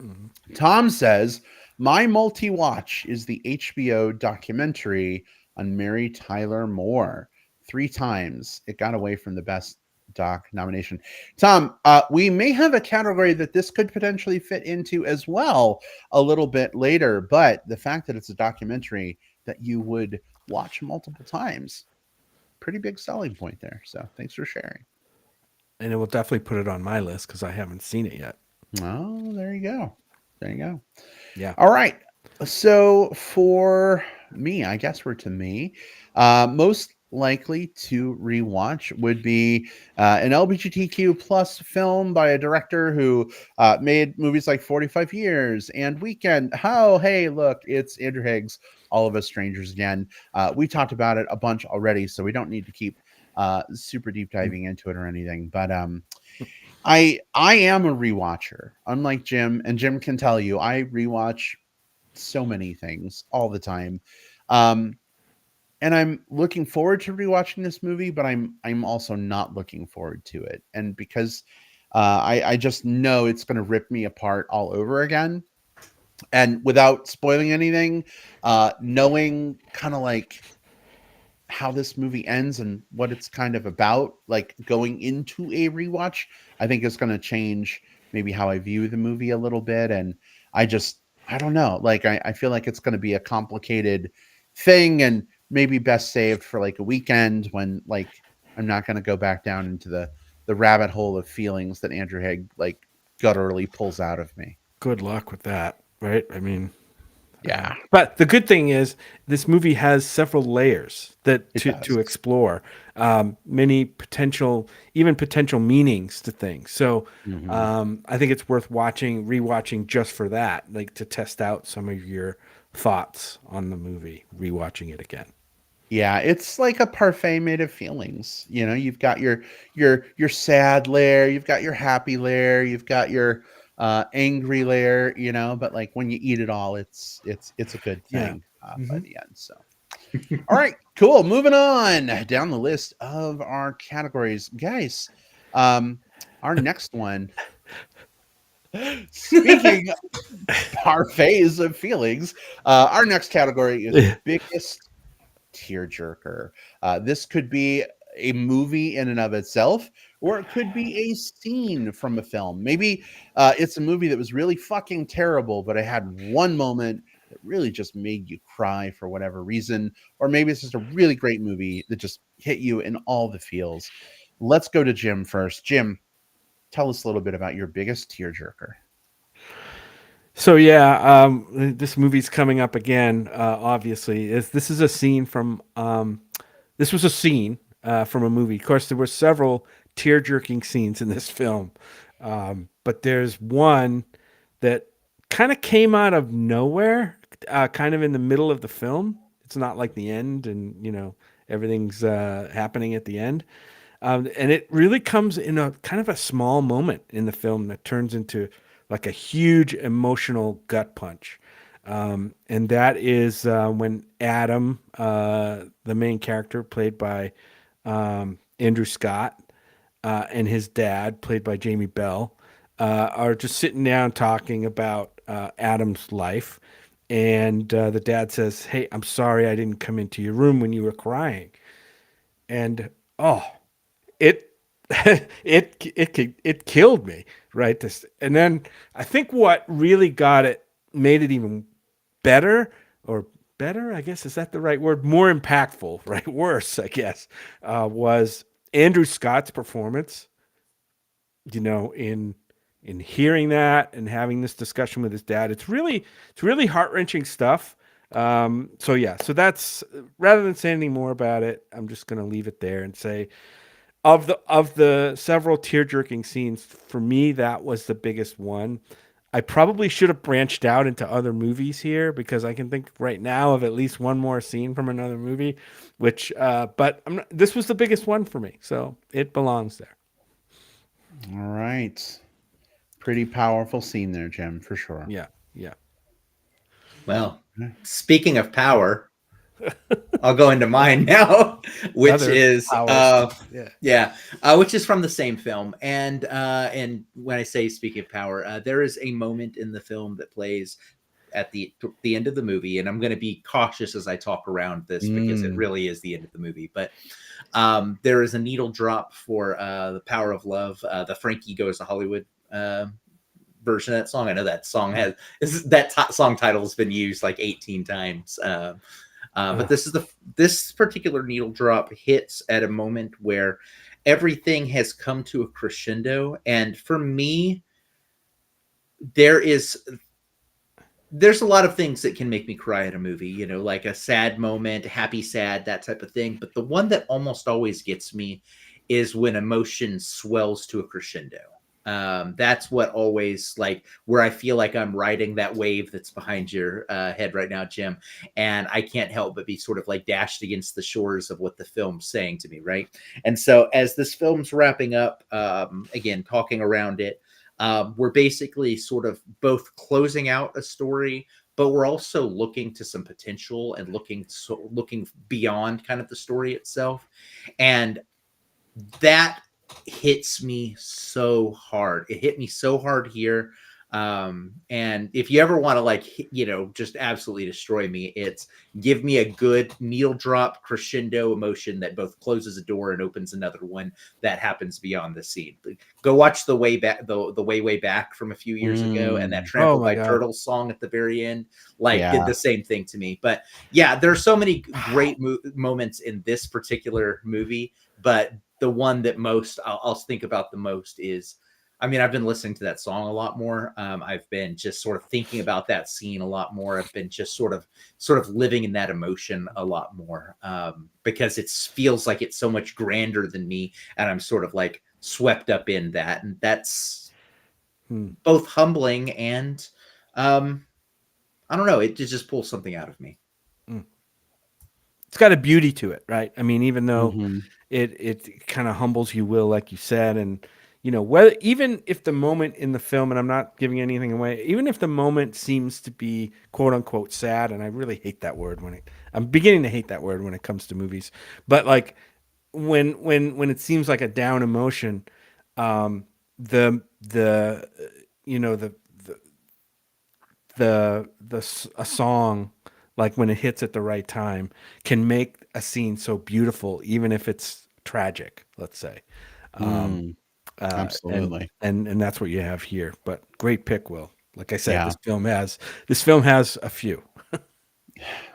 Mm-hmm. Tom says, my multi-watch is the HBO documentary on Mary Tyler Moore. 3 times it got away from the best doc nomination. Tom, we may have a category that this could potentially fit into as well a little bit later, but the fact that it's a documentary that you would watch multiple times, pretty big selling point there. So thanks for sharing. And it will definitely put it on my list because I haven't seen it yet. Oh, there you go. There you go. Yeah. All right. So for me, I guess we're to me. Most likely to rewatch would be an LGBTQ plus film by a director who made movies like 45 Years and Weekend. Oh, hey, look, it's Andrew Higgs, All of Us Strangers Again. We talked about it a bunch already, so we don't need to keep super deep diving into it or anything. But I am a rewatcher, unlike Jim, and Jim can tell you I rewatch so many things all the time. And I'm looking forward to rewatching this movie, but I'm also not looking forward to it. And because I just know it's going to rip me apart all over again. And without spoiling anything, knowing kind of like how this movie ends and what it's kind of about, like going into a rewatch, I think it's going to change maybe how I view the movie a little bit. And I don't know, like I feel like it's going to be a complicated thing and maybe best saved for like a weekend when like I'm not going to go back down into the rabbit hole of feelings that Andrew Haig like gutturally pulls out of me. Good luck with that, right? I mean, Yeah, but the good thing is this movie has several layers that it does. to explore, many potential, even potential meanings to things. So I think it's worth rewatching just for that, like to test out some of your thoughts on the movie, rewatching it again. Yeah, it's like a parfait made of feelings. You've got your sad layer, you've got your happy layer, you've got your angry layer, but like when you eat it all, it's a good Yeah. thing by the end. So all right, cool. Moving on down the list of our categories. Guys, our next one. Speaking of parfaits of feelings, our next category is biggest tearjerker. This could be a movie in and of itself, or it could be a scene from a film. Maybe it's a movie that was really fucking terrible, but I had one moment that really just made you cry for whatever reason. Or maybe it's just a really great movie that just hit you in all the feels. Let's go to Jim first. Jim, tell us a little bit about your biggest tearjerker. So yeah, this movie's coming up again. Obviously, this is a scene from this was a scene from a movie. Of course, there were several tear-jerking scenes in this film, but there's one that kind of came out of nowhere, kind of in the middle of the film. It's not like the end, and everything's happening at the end, and it really comes in a kind of a small moment in the film that turns into like a huge emotional gut punch. And that is when Adam, the main character, played by Andrew Scott, and his dad, played by Jamie Bell, are just sitting down talking about Adam's life. And the dad says, "Hey, I'm sorry I didn't come into your room when you were crying." And oh, it it killed me, right? And then I think what really made it even better, or better, I guess, is that the right word? More impactful, right? Worse, I guess, was Andrew Scott's performance. In hearing that and having this discussion with his dad, it's really heart-wrenching stuff. So that's, rather than say anything more about it, I'm just going to leave it there and say, of the several tear-jerking scenes, for me, that was the biggest one. I probably should have branched out into other movies here, because I can think right now of at least one more scene from another movie, but this was the biggest one for me, so it belongs there. All right. Pretty powerful scene there, Jim, for sure. Yeah, yeah. Well, speaking of power, I'll go into mine now, which Another is power scene. yeah, which is from the same film. And when I say speaking of power, there is a moment in the film that plays at the end of the movie, and I'm going to be cautious as I talk around this because it really is the end of the movie. But there is a needle drop for The Power of Love, the Frankie Goes to Hollywood version of that song. I know that song song title has been used like 18 times. But this particular needle drop hits at a moment where everything has come to a crescendo, and for me, there's a lot of things that can make me cry at a movie, like a sad moment, happy, sad, that type of thing. But the one that almost always gets me is when emotion swells to a crescendo. That's what always, like, where I feel like I'm riding that wave that's behind your head right now, Jim. And I can't help but be sort of like dashed against the shores of what the film's saying to me, right? And so as this film's wrapping up, again, talking around it, we're basically sort of both closing out a story, but we're also looking to some potential and looking beyond kind of the story itself. And that hits me so hard. It hit me so hard here. And if you ever want to, like, just absolutely destroy me, it's give me a good needle drop crescendo emotion that both closes a door and opens another one that happens beyond the scene. Go watch the way back, the way back from a few years ago, and that Trampled by Turtles song at the very end, did the same thing to me. But yeah, there are so many great moments in this particular movie, but the one that I'll think about the most is, I've been listening to that song a lot more. I've been just sort of thinking about that scene a lot more. I've been just sort of living in that emotion a lot more, because it feels like it's so much grander than me, and I'm sort of like swept up in that, and that's both humbling and I don't know. It just pulls something out of me. It's got a beauty to it, right? Even though it kind of humbles you, Will, like you said, and whether, even if the moment in the film, and I'm not giving anything away, even if the moment seems to be quote unquote sad, and I really hate that word I'm beginning to hate that word when it comes to movies, but like when it seems like a down emotion, the a song, like when it hits at the right time, can make a scene so beautiful, even if it's tragic, let's say. Absolutely. And that's what you have here. But great pick, Will. Like I said, this film has a few.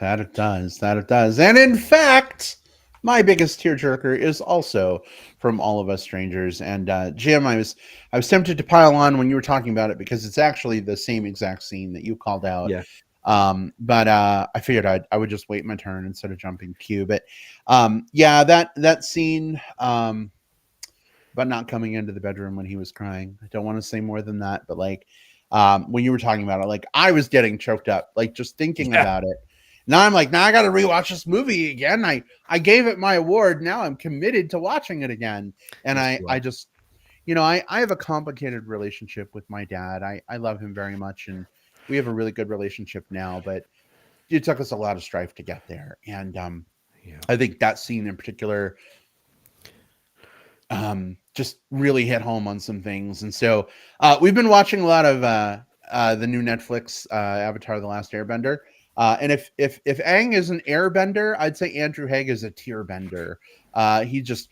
That it does. And in fact, my biggest tearjerker is also from All of Us Strangers. And Jim, I was tempted to pile on when you were talking about it, because it's actually the same exact scene that you called out. Yeah. But I figured I would just wait my turn instead of jumping queue. But that scene, but not coming into the bedroom when he was crying. I don't want to say more than that, but like when you were talking about it, like I was getting choked up, like just thinking about it. Now I'm like, now I got to rewatch this movie again. I gave it my award. Now I'm committed to watching it again. And I just, I have a complicated relationship with my dad. I love him very much, and we have a really good relationship now, but it took us a lot of strife to get there. And I think that scene in particular just really hit home on some things. And so we've been watching a lot of the new Netflix Avatar: The Last Airbender. And if Aang is an airbender, I'd say Andrew Haig is a tear bender. He just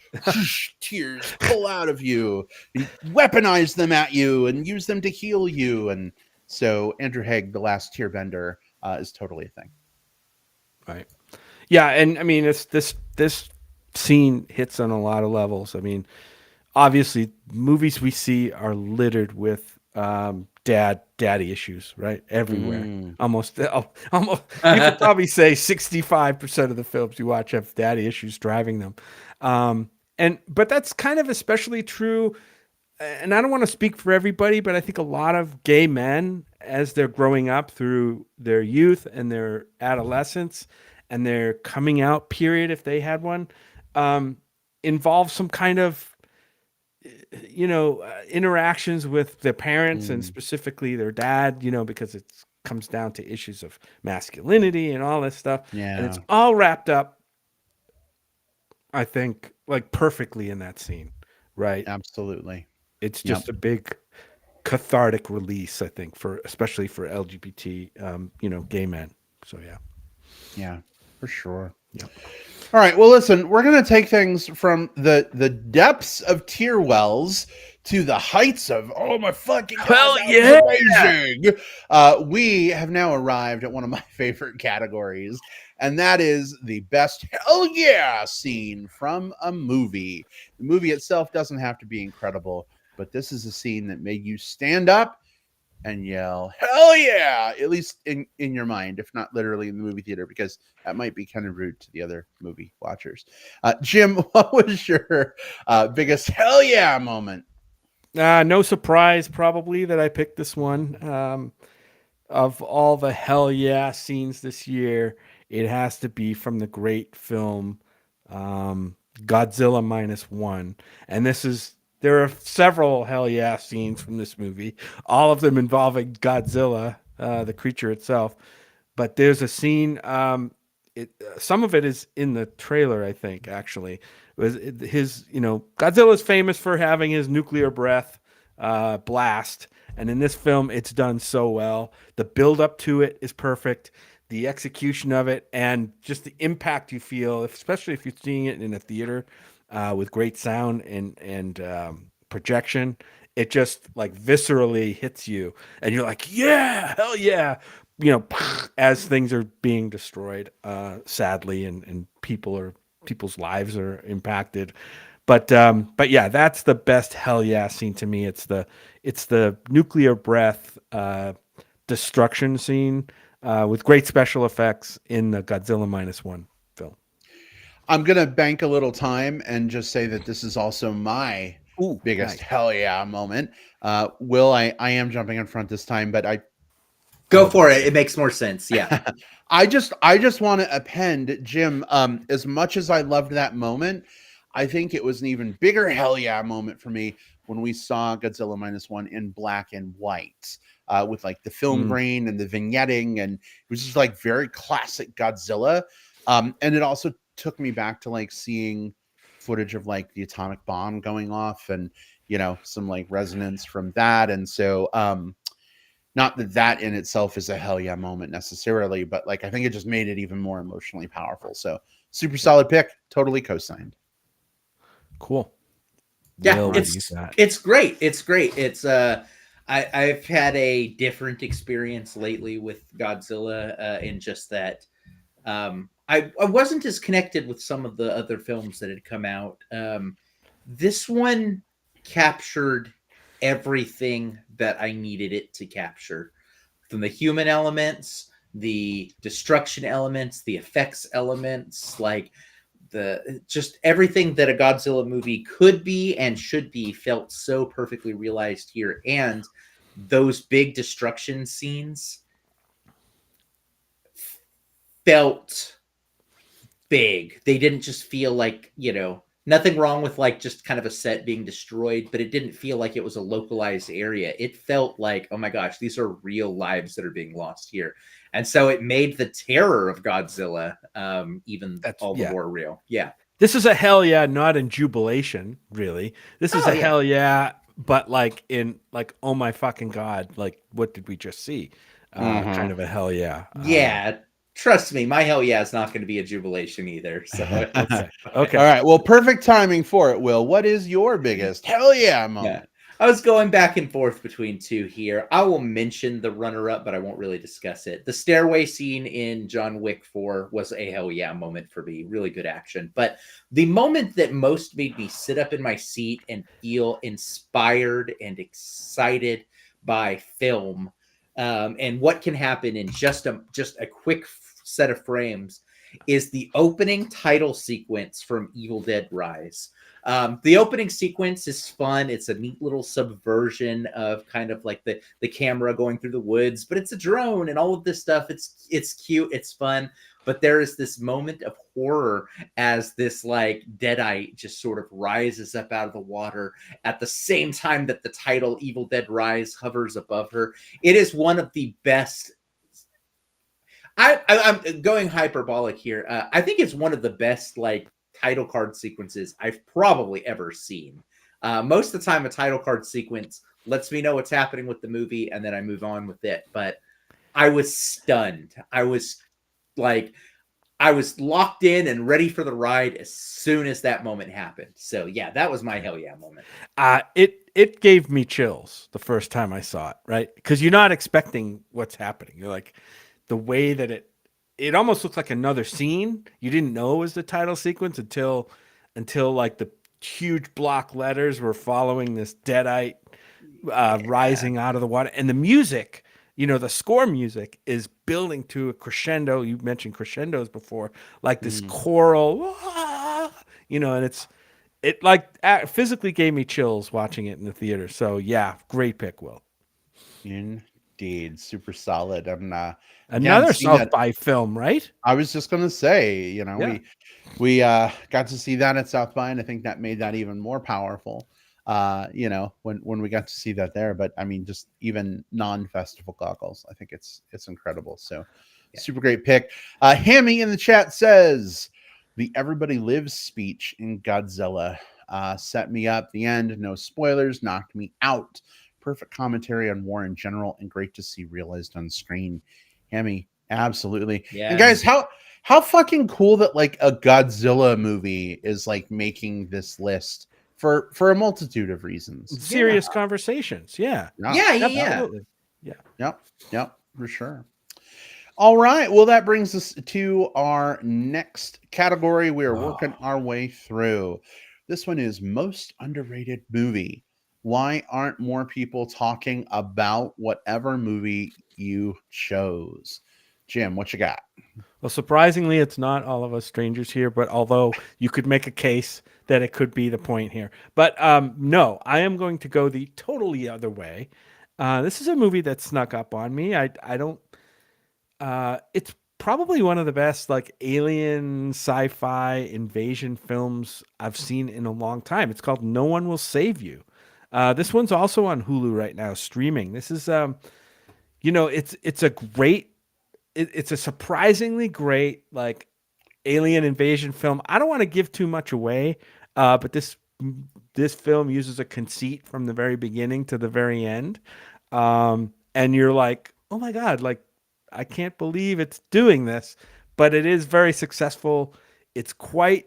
tears pull out of you, he weaponize them at you and use them to heal you. And so Andrew Haig, the last tear bender, is totally a thing. Right. Yeah, and I mean this scene hits on a lot of levels. I mean, obviously movies we see are littered with daddy issues, right? Everywhere. Almost you could probably say 65% of the films you watch have daddy issues driving them. But that's kind of especially true, and I don't want to speak for everybody, but I think a lot of gay men, as they're growing up through their youth and their adolescence and their coming out period, if they had one, involve some kind of interactions with their parents and specifically their dad, because it comes down to issues of masculinity and all this stuff. Yeah. And it's all wrapped up, I think, like perfectly in that scene, right? Absolutely. It's just a big cathartic release, I think, especially for LGBT, gay men. So yeah, for sure. Yeah. All right. Well, listen, we're going to take things from the depths of tear wells to the heights of, oh my fucking God, Hell that was amazing. We have now arrived at one of my favorite categories, and that is the best hell yeah scene from a movie. The movie itself doesn't have to be incredible, but this is a scene that made you stand up and yell hell yeah, at least in your mind, if not literally in the movie theater, because that might be kind of rude to the other movie watchers. Jim, what was your biggest hell yeah moment? No surprise probably that I picked this one. Of all the hell yeah scenes this year, it has to be from the great film Godzilla -1. And there are several hell yeah scenes from this movie, all of them involving Godzilla, the creature itself. But there's a scene, some of it is in the trailer, I think, actually. Godzilla's famous for having his nuclear breath blast. And in this film, it's done so well. The build up to it is perfect. The execution of it and just the impact you feel, especially if you're seeing it in a theater with great sound and projection, it just like viscerally hits you. And you're like, yeah, hell yeah. As things are being destroyed, sadly, and people's lives are impacted. But yeah, that's the best hell yeah scene to me. It's the nuclear breath destruction scene with great special effects in the Godzilla -1 film. I'm gonna bank a little time and just say that this is also my biggest hell yeah moment. Will, I am jumping in front this time, but I go for it. It makes more sense. Yeah. I just want to append, Jim, as much as I loved that moment, I think it was an even bigger hell yeah moment for me when we saw Godzilla -1 in black and white, with like the film grain and the vignetting, and it was just like very classic Godzilla. And it also took me back to like seeing footage of like the atomic bomb going off and some like resonance from that. And so not that in itself is a hell yeah moment necessarily, but like I think it just made it even more emotionally powerful. So super solid pick, totally co-signed. Cool. Yeah, it's great. It's great. It's I've had a different experience lately with Godzilla in just that I wasn't as connected with some of the other films that had come out. This one captured everything that I needed it to capture, from the human elements, the destruction elements, the effects elements, like just everything that a Godzilla movie could be and should be felt so perfectly realized here. And those big destruction scenes felt big. They didn't just feel like, nothing wrong with like just kind of a set being destroyed, but it didn't feel like it was a localized area. It felt like, oh my gosh, these are real lives that are being lost here. And so it made the terror of Godzilla the more real. Yeah. This is a hell yeah, not in jubilation, really. This is hell yeah, but like in like, oh my fucking God, like what did we just see? Kind of a hell yeah. Yeah. trust me, my hell yeah is not going to be a jubilation either. So Okay. All Okay. right. Well, perfect timing for it, Will. What is your biggest hell yeah yeah, moment? I was going back and forth between two here. I will mention the runner-up, but I won't really discuss it. The stairway scene in John Wick 4 was a hell yeah moment for me. Really good action. But the moment that most made me sit up in my seat and feel inspired and excited by film, and what can happen in just a quick set of frames, is the opening title sequence from Evil Dead Rise. The opening sequence is fun. It's a neat little subversion of kind of like the camera going through the woods, but it's a drone and all of this stuff. It's cute. It's fun. But there is this moment of horror as this like deadite just sort of rises up out of the water at the same time that the title Evil Dead Rise hovers above her. It is one of the best. I'm going hyperbolic here. I think it's one of the best like title card sequences I've probably ever seen. Most of the time, a title card sequence lets me know what's happening with the movie, and then I move on with it. But I was stunned. I was locked in and ready for the ride as soon as that moment happened. So yeah, that was my hell yeah moment. It gave me chills the first time I saw it, right? Because you're not expecting what's happening. You're like, the way that it almost looks like another scene. You didn't know it was the title sequence until like the huge block letters were following this deadite rising out of the water, and the music, the score music is building to a crescendo. You mentioned crescendos before, like this choral, and it like physically gave me chills watching it in the theater. So yeah, great pick, Will. Indeed, super solid. I'm again Another seeing South that. by film, right? I was just gonna say, Yeah. we got to see that at South by, and I think that made that even more powerful. When we got to see that there, but I mean, just even non-festival goggles, I think it's incredible. So, Yeah. super great pick. Hammy in the chat says the "Everybody Lives" speech in Godzilla set me up. The end, no spoilers, knocked me out. Perfect commentary on war in general, and great to see realized on screen. Hammy, absolutely. Yeah. And guys, how fucking cool that like a Godzilla movie is like making this list for a multitude of reasons. Serious conversations. Yeah. Yeah. Absolutely. Yeah. Yep, for sure. All right. Well, that brings us to our next category. We are working our way through. This one is most underrated movie. Why aren't more people talking about whatever movie you chose? Jim, what you got? Well, surprisingly, it's not All of Us Strangers here, but although you could make a case that it could be the point here. But no, I am going to go the totally other way. This is a movie that snuck up on me. I don't. It's probably one of the best like alien sci-fi invasion films I've seen in a long time. It's called No One Will Save You. This one's also on Hulu right now, streaming. This is it's a great. It's a surprisingly great like alien invasion film. I don't want to give too much away, but this film uses a conceit from the very beginning to the very end, and you're like, oh my god, like I can't believe it's doing this, but it is very successful. It's quite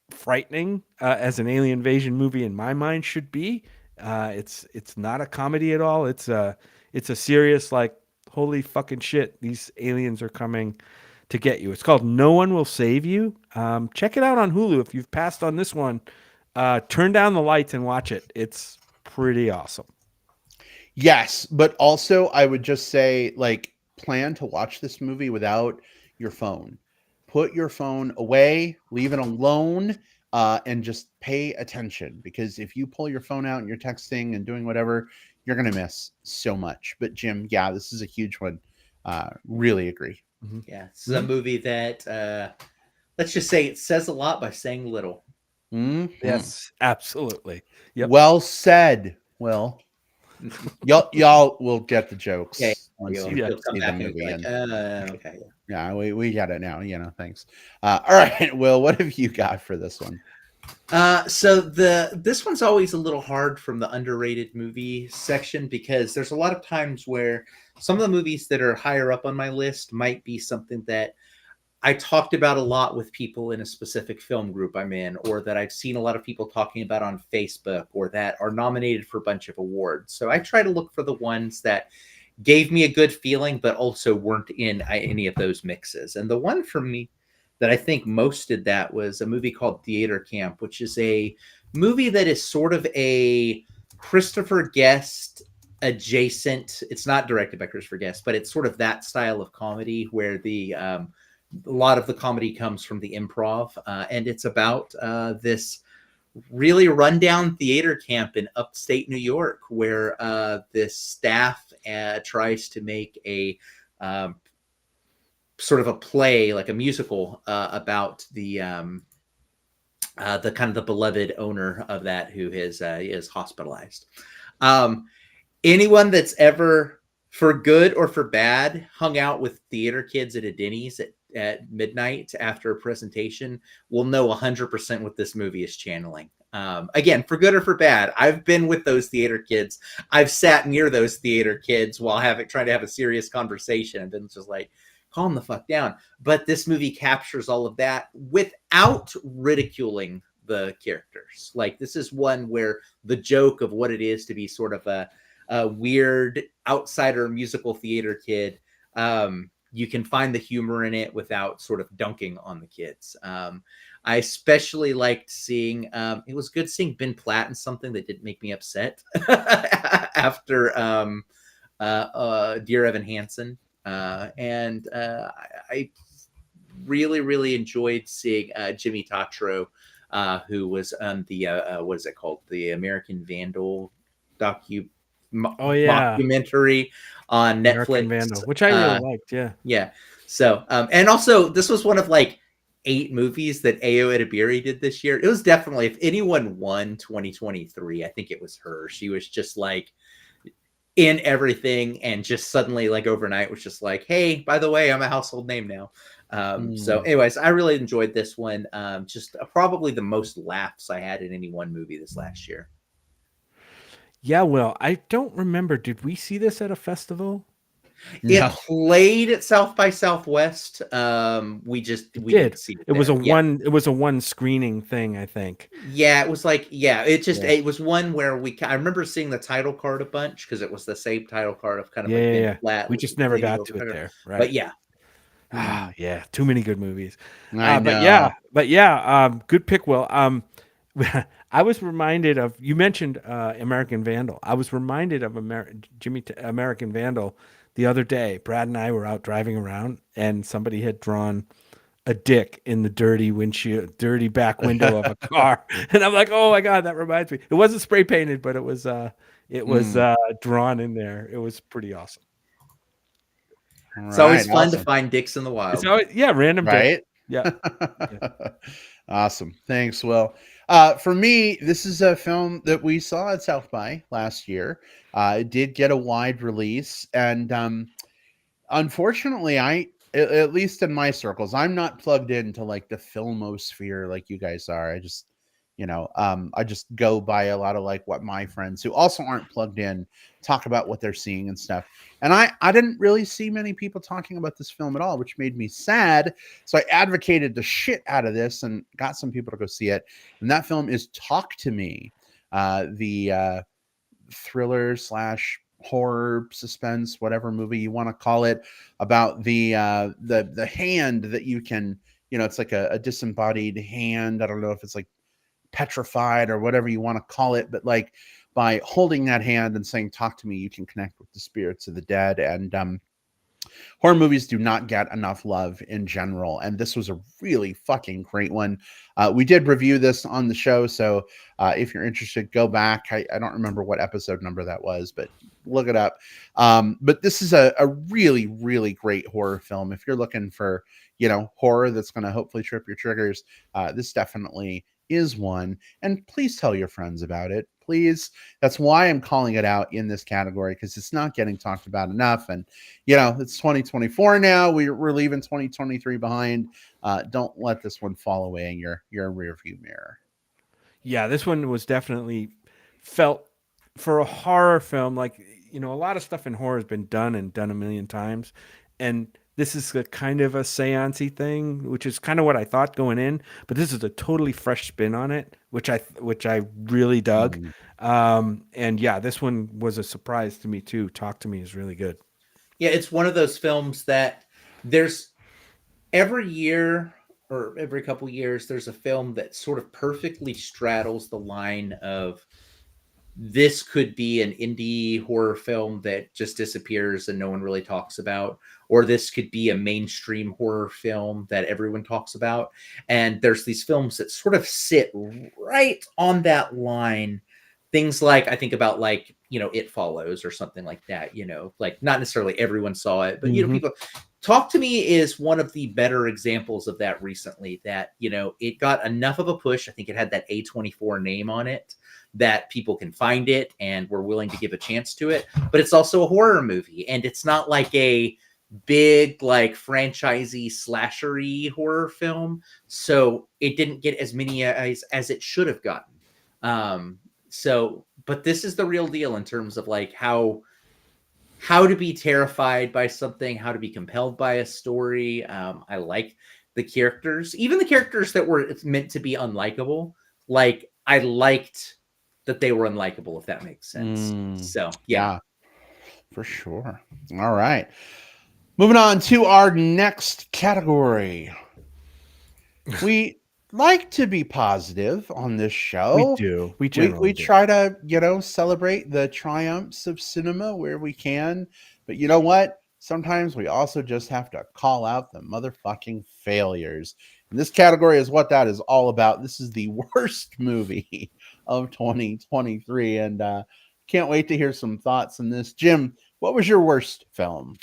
frightening as an alien invasion movie in my mind should be. It's not a comedy at all. It's a serious like holy fucking shit. These aliens are coming to get you. It's called No One Will Save You. Check it out on Hulu if you've passed on this one. Turn down the lights and watch it. It's pretty awesome. Yes, but also I would just say like plan to watch this movie without your phone. Put your phone away, leave it alone, and just pay attention, because if you pull your phone out and you're texting and doing whatever, you're gonna miss so much. But Jim, yeah, this is a huge one. Really agree. Yeah, this is a movie that let's just say it says a lot by saying little. Mhm. Yes, absolutely. Yep. Well said. Well, y'all will get the jokes Yeah, once you'll, you you'll come see the back and be movie. like, And okay. yeah, we got it now. Thanks. All right, Will, what have you got for this one? So this one's always a little hard from the underrated movie section because there's a lot of times where some of the movies that are higher up on my list might be something that I talked about a lot with people in a specific film group I'm in, or that I've seen a lot of people talking about on Facebook, or that are nominated for a bunch of awards. So I try to look for the ones that gave me a good feeling, but also weren't in any of those mixes. And the one for me that I think most did that was a movie called Theater Camp, which is a movie that is sort of a Christopher Guest adjacent. It's not directed by Christopher Guest, but it's sort of that style of comedy where a lot of the comedy comes from the improv, and it's about this really rundown theater camp in upstate New York where this staff tries to make a sort of a play, like a musical, about the kind of the beloved owner of that who is hospitalized. Anyone that's ever, for good or for bad, hung out with theater kids at a Denny's at midnight after a presentation will know 100% what this movie is channeling. Again, for good or for bad, I've been with those theater kids. I've sat near those theater kids while trying to have a serious conversation and been just like, calm the fuck down. But this movie captures all of that without ridiculing the characters. Like, this is one where the joke of what it is to be sort of a weird outsider musical theater kid, you can find the humor in it without sort of dunking on the kids. I especially liked seeing, it was good seeing Ben Platt in something that didn't make me upset after Dear Evan Hansen. And I really, really enjoyed seeing Jimmy Tatro, who was on the, what is it called? The American Vandal mockumentary on American Netflix. Vandal, which I really liked. Yeah. Yeah. So, and also this was one of like 8 movies that Ayo Edebiri did this year. It was definitely, if anyone won 2023, I think it was her. She was just like in everything, and just suddenly, like overnight, was just like, hey, by the way, I'm a household name now. So anyways, I really enjoyed this one. Just probably the most laughs I had in any one movie this last year. Yeah, well, I don't remember. Did we see this at a festival? It played at South by Southwest. We didn't see it. It was a one screening thing, I think. Yeah, it was like, it was one where I remember seeing the title card a bunch because it was the same title card of kind of like flat. We just never got to it there, right? But yeah. Yeah, too many good movies. I know. But yeah, good pick, Will. I was reminded of, you mentioned American Vandal. I was reminded of American Vandal the other day. Brad and I were out driving around, and somebody had drawn a dick in the dirty back window of a car, and I'm like, oh my god, that reminds me. It wasn't spray painted, but it was drawn in there. It was pretty awesome. It's always fun to find dicks in the wild. Random right? dick. Yeah. Awesome. Thanks, Will. For me, this is a film that we saw at South by last year. It did get a wide release, and unfortunately, at least in my circles, I'm not plugged into like the filmosphere like you guys are. I just, I just go by a lot of like what my friends who also aren't plugged in talk about what they're seeing and stuff. And I didn't really see many people talking about this film at all, which made me sad. So I advocated the shit out of this and got some people to go see it. And that film is Talk to Me, the thriller / horror, suspense, whatever movie you want to call it, about the hand that you can, it's like a disembodied hand. I don't know if it's like petrified or whatever you want to call it, but like by holding that hand and saying talk to me, you can connect with the spirits of the dead. And horror movies do not get enough love in general, and this was a really fucking great one. We did review this on the show, so if you're interested, go back. I don't remember what episode number that was, but look it up. But this is a really, really great horror film. If you're looking for, horror that's going to hopefully trip your triggers, this definitely is one. And please tell your friends about it. Please. That's why I'm calling it out in this category, because it's not getting talked about enough. And, it's 2024 now. We're leaving 2023 behind. Don't let this one fall away in your rear view mirror. Yeah, this one was definitely felt for a horror film. Like, a lot of stuff in horror has been done and done a million times, and this is a kind of a seance-y thing, which is kind of what I thought going in. But this is a totally fresh spin on it, which I really dug. Mm. And yeah, this one was a surprise to me too. Talk to Me is really good. Yeah, it's one of those films that there's every year or every couple years there's a film that sort of perfectly straddles the line of this could be an indie horror film that just disappears and no one really talks about, or this could be a mainstream horror film that everyone talks about. And there's these films that sort of sit right on that line. Things like, I think about, like, It Follows or something like that, like not necessarily everyone saw it, but Mhm. people. Talk to Me is one of the better examples of that recently, that it got enough of a push. I think it had that A24 name on it, that people can find it and were willing to give a chance to it. But it's also a horror movie, and it's not like a big, like, franchisey slashery horror film, so it didn't get as many as it should have gotten. But this is the real deal in terms of, like, how to be terrified by something, how to be compelled by a story. I like the characters, even the characters that were meant to be unlikable. Like, I liked that they were unlikable, if that makes sense. So yeah. Yeah, for sure. All right. Moving on to our next category. We like to be positive on this We show. do. We We generally do. try to, celebrate the triumphs of cinema where we can. But you know what? Sometimes we also just have to call out the motherfucking failures. And this category is what that is all about. This is the worst movie of 2023. And can't wait to hear some thoughts on this. Jim, what was your worst film?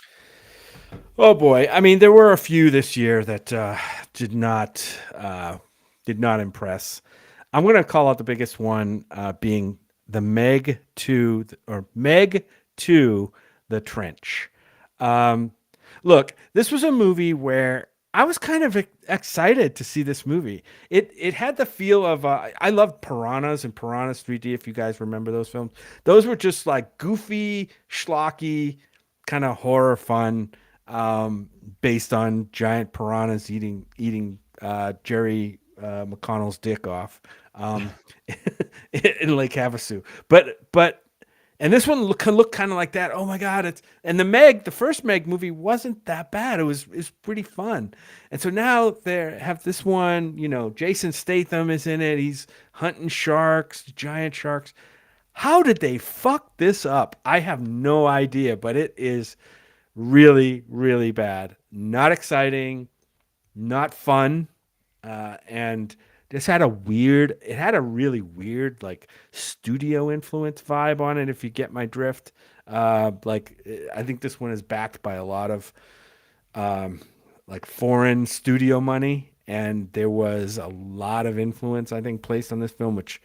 Oh boy! I mean, there were a few this year that did not did not impress. I'm going to call out the biggest one, being the Meg to the Trench. Um, Look, this was a movie where I was kind of excited to see this movie. It had the feel of I loved Piranhas and Piranhas 3D. If you guys remember those films, those were just like goofy, schlocky, kind of horror fun, based on giant piranhas eating Jerry McConnell's dick off, um, in Lake Havasu. But and this one can look kind of like that. Oh my God! The first Meg movie wasn't that bad. It's pretty fun. And so now they have this one. Jason Statham is in it. He's hunting sharks, giant sharks. How did they fuck this up? I have no idea, but it is really, really bad. Not exciting, not fun, and this had it had a really weird, like, studio influence vibe on it, if you get my drift. I think this one is backed by a lot of like foreign studio money, and there was a lot of influence, I think, placed on this film, which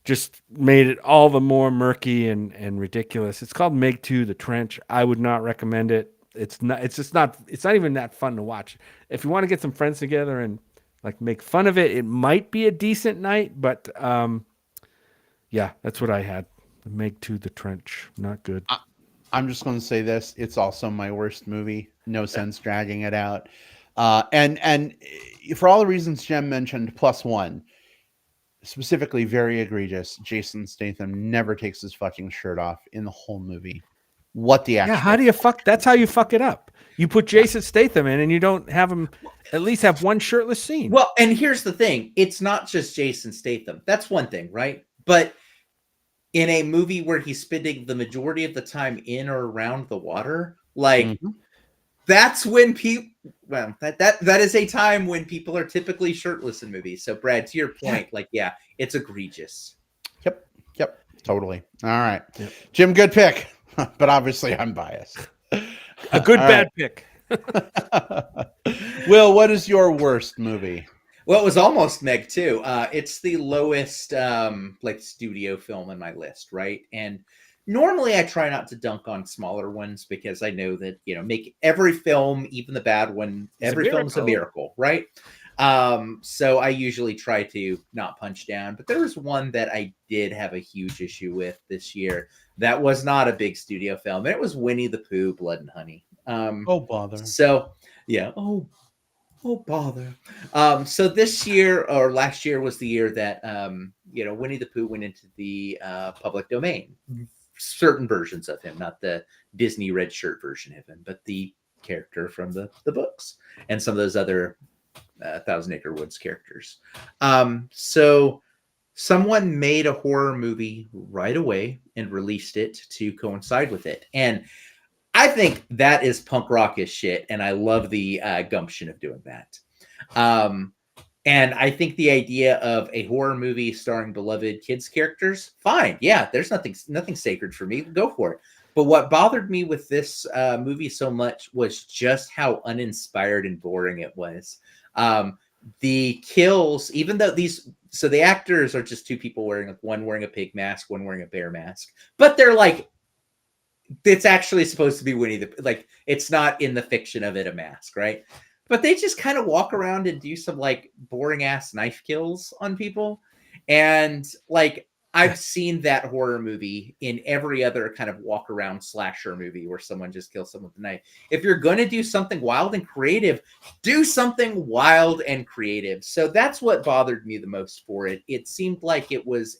just made it all the more murky and ridiculous. It's called Meg 2 The Trench. I would not recommend it. It's not even that fun to watch. If you want to get some friends together and, like, make fun of it, it might be a decent night, but yeah, that's what I had. Meg 2 The Trench. Not good. I'm just going to say this. It's also my worst movie. No sense dragging it out. And for all the reasons Jem mentioned, plus one, specifically very egregious. Jason Statham never takes his fucking shirt off in the whole movie. What the actual? Yeah, how do you fuck? That's how you fuck it up. You put Jason Statham in, and you don't have him at least have one shirtless scene. Well, and here's the thing. It's not just Jason Statham. That's one thing, right? But in a movie where he's spending the majority of the time in or around the water, like, that's when people, well, that is a time when people are typically shirtless in movies. So, Brad, to your point, like, yeah, it's egregious. Yep, totally. All right. Yep. Jim, good pick, but obviously I'm biased. A good bad pick. Will, what is your worst movie? Well, it was almost Meg too. It's the lowest like studio film in my list, right? And normally I try not to dunk on smaller ones because I know that, make every film, even the bad one, every film's a miracle, right? So I usually try to not punch down, but there was one that I did have a huge issue with this year. That was not a big studio film, and it was Winnie the Pooh, Blood and Honey. Oh bother. So yeah, oh bother. So this year or last year was the year that Winnie the Pooh went into the public domain. Certain versions of him, not the Disney red shirt version of him, but the character from the books and some of those other Thousand Acre Woods characters. So someone made a horror movie right away and released it to coincide with it, and I think that is punk rock as shit, and I love the gumption of doing that. And I think the idea of a horror movie starring beloved kids characters, fine, yeah, there's nothing sacred for me. Go for it. But what bothered me with this movie so much was just how uninspired and boring it was. The kills, even though so the actors are just two people one wearing a pig mask, one wearing a bear mask, but they're like, it's actually supposed to be Winnie the, it's not in the fiction of it a mask, right? But they just kind of walk around and do some boring ass knife kills on people. And I've seen that horror movie in every other kind of walk around slasher movie where someone just kills someone with a knife. If you're going to do something wild and creative, do something wild and creative. So that's what bothered me the most for it. It seemed like it was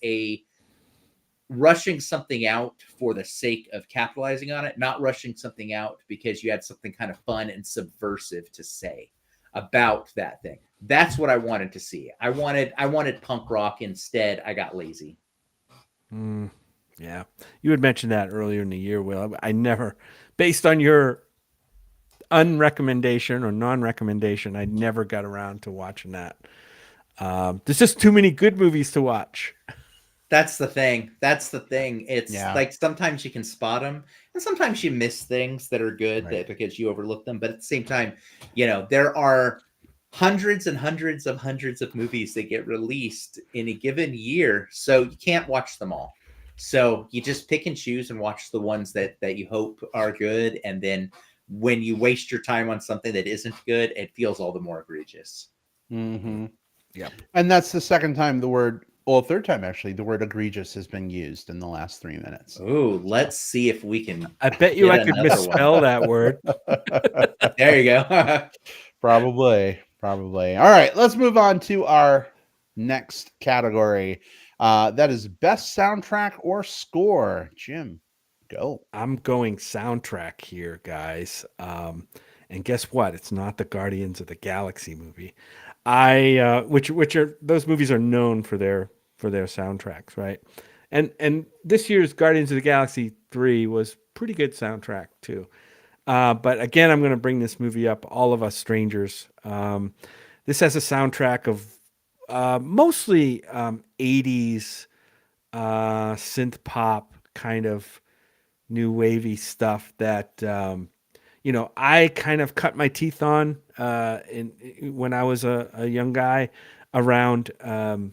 rushing something out for the sake of capitalizing on it, not rushing something out because you had something kind of fun and subversive to say about that thing. That's what I wanted to see. I wanted punk rock. Instead, I got lazy. Yeah. You had mentioned that earlier in the year, Will. I never, based on your unrecommendation or non-recommendation, I never got around to watching that. There's just too many good movies to watch. That's the thing. It's like sometimes you can spot them, and sometimes you miss things that are good because you overlook them. But at the same time, there are hundreds and hundreds of movies that get released in a given year, so you can't watch them all. So you just pick and choose and watch the ones that you hope are good, and then when you waste your time on something that isn't good, it feels all the more egregious. Mm-hmm. Yeah, and that's the second time third time actually, the word egregious has been used in the last 3 minutes. Oh, let's see if we can. I bet you I could misspell that word. There you go. Probably. All right, let's move on to our next category. That is best soundtrack or score. Jim, go. I'm going soundtrack here, guys. And guess what? It's not the Guardians of the Galaxy movie. Which are those movies are known for their soundtracks, right? And this year's Guardians of the Galaxy 3 was pretty good soundtrack too. But again, I'm going to bring this movie up, All of Us Strangers. This has a soundtrack of mostly 80s synth pop kind of new wavy stuff that I kind of cut my teeth on when I was a young guy around the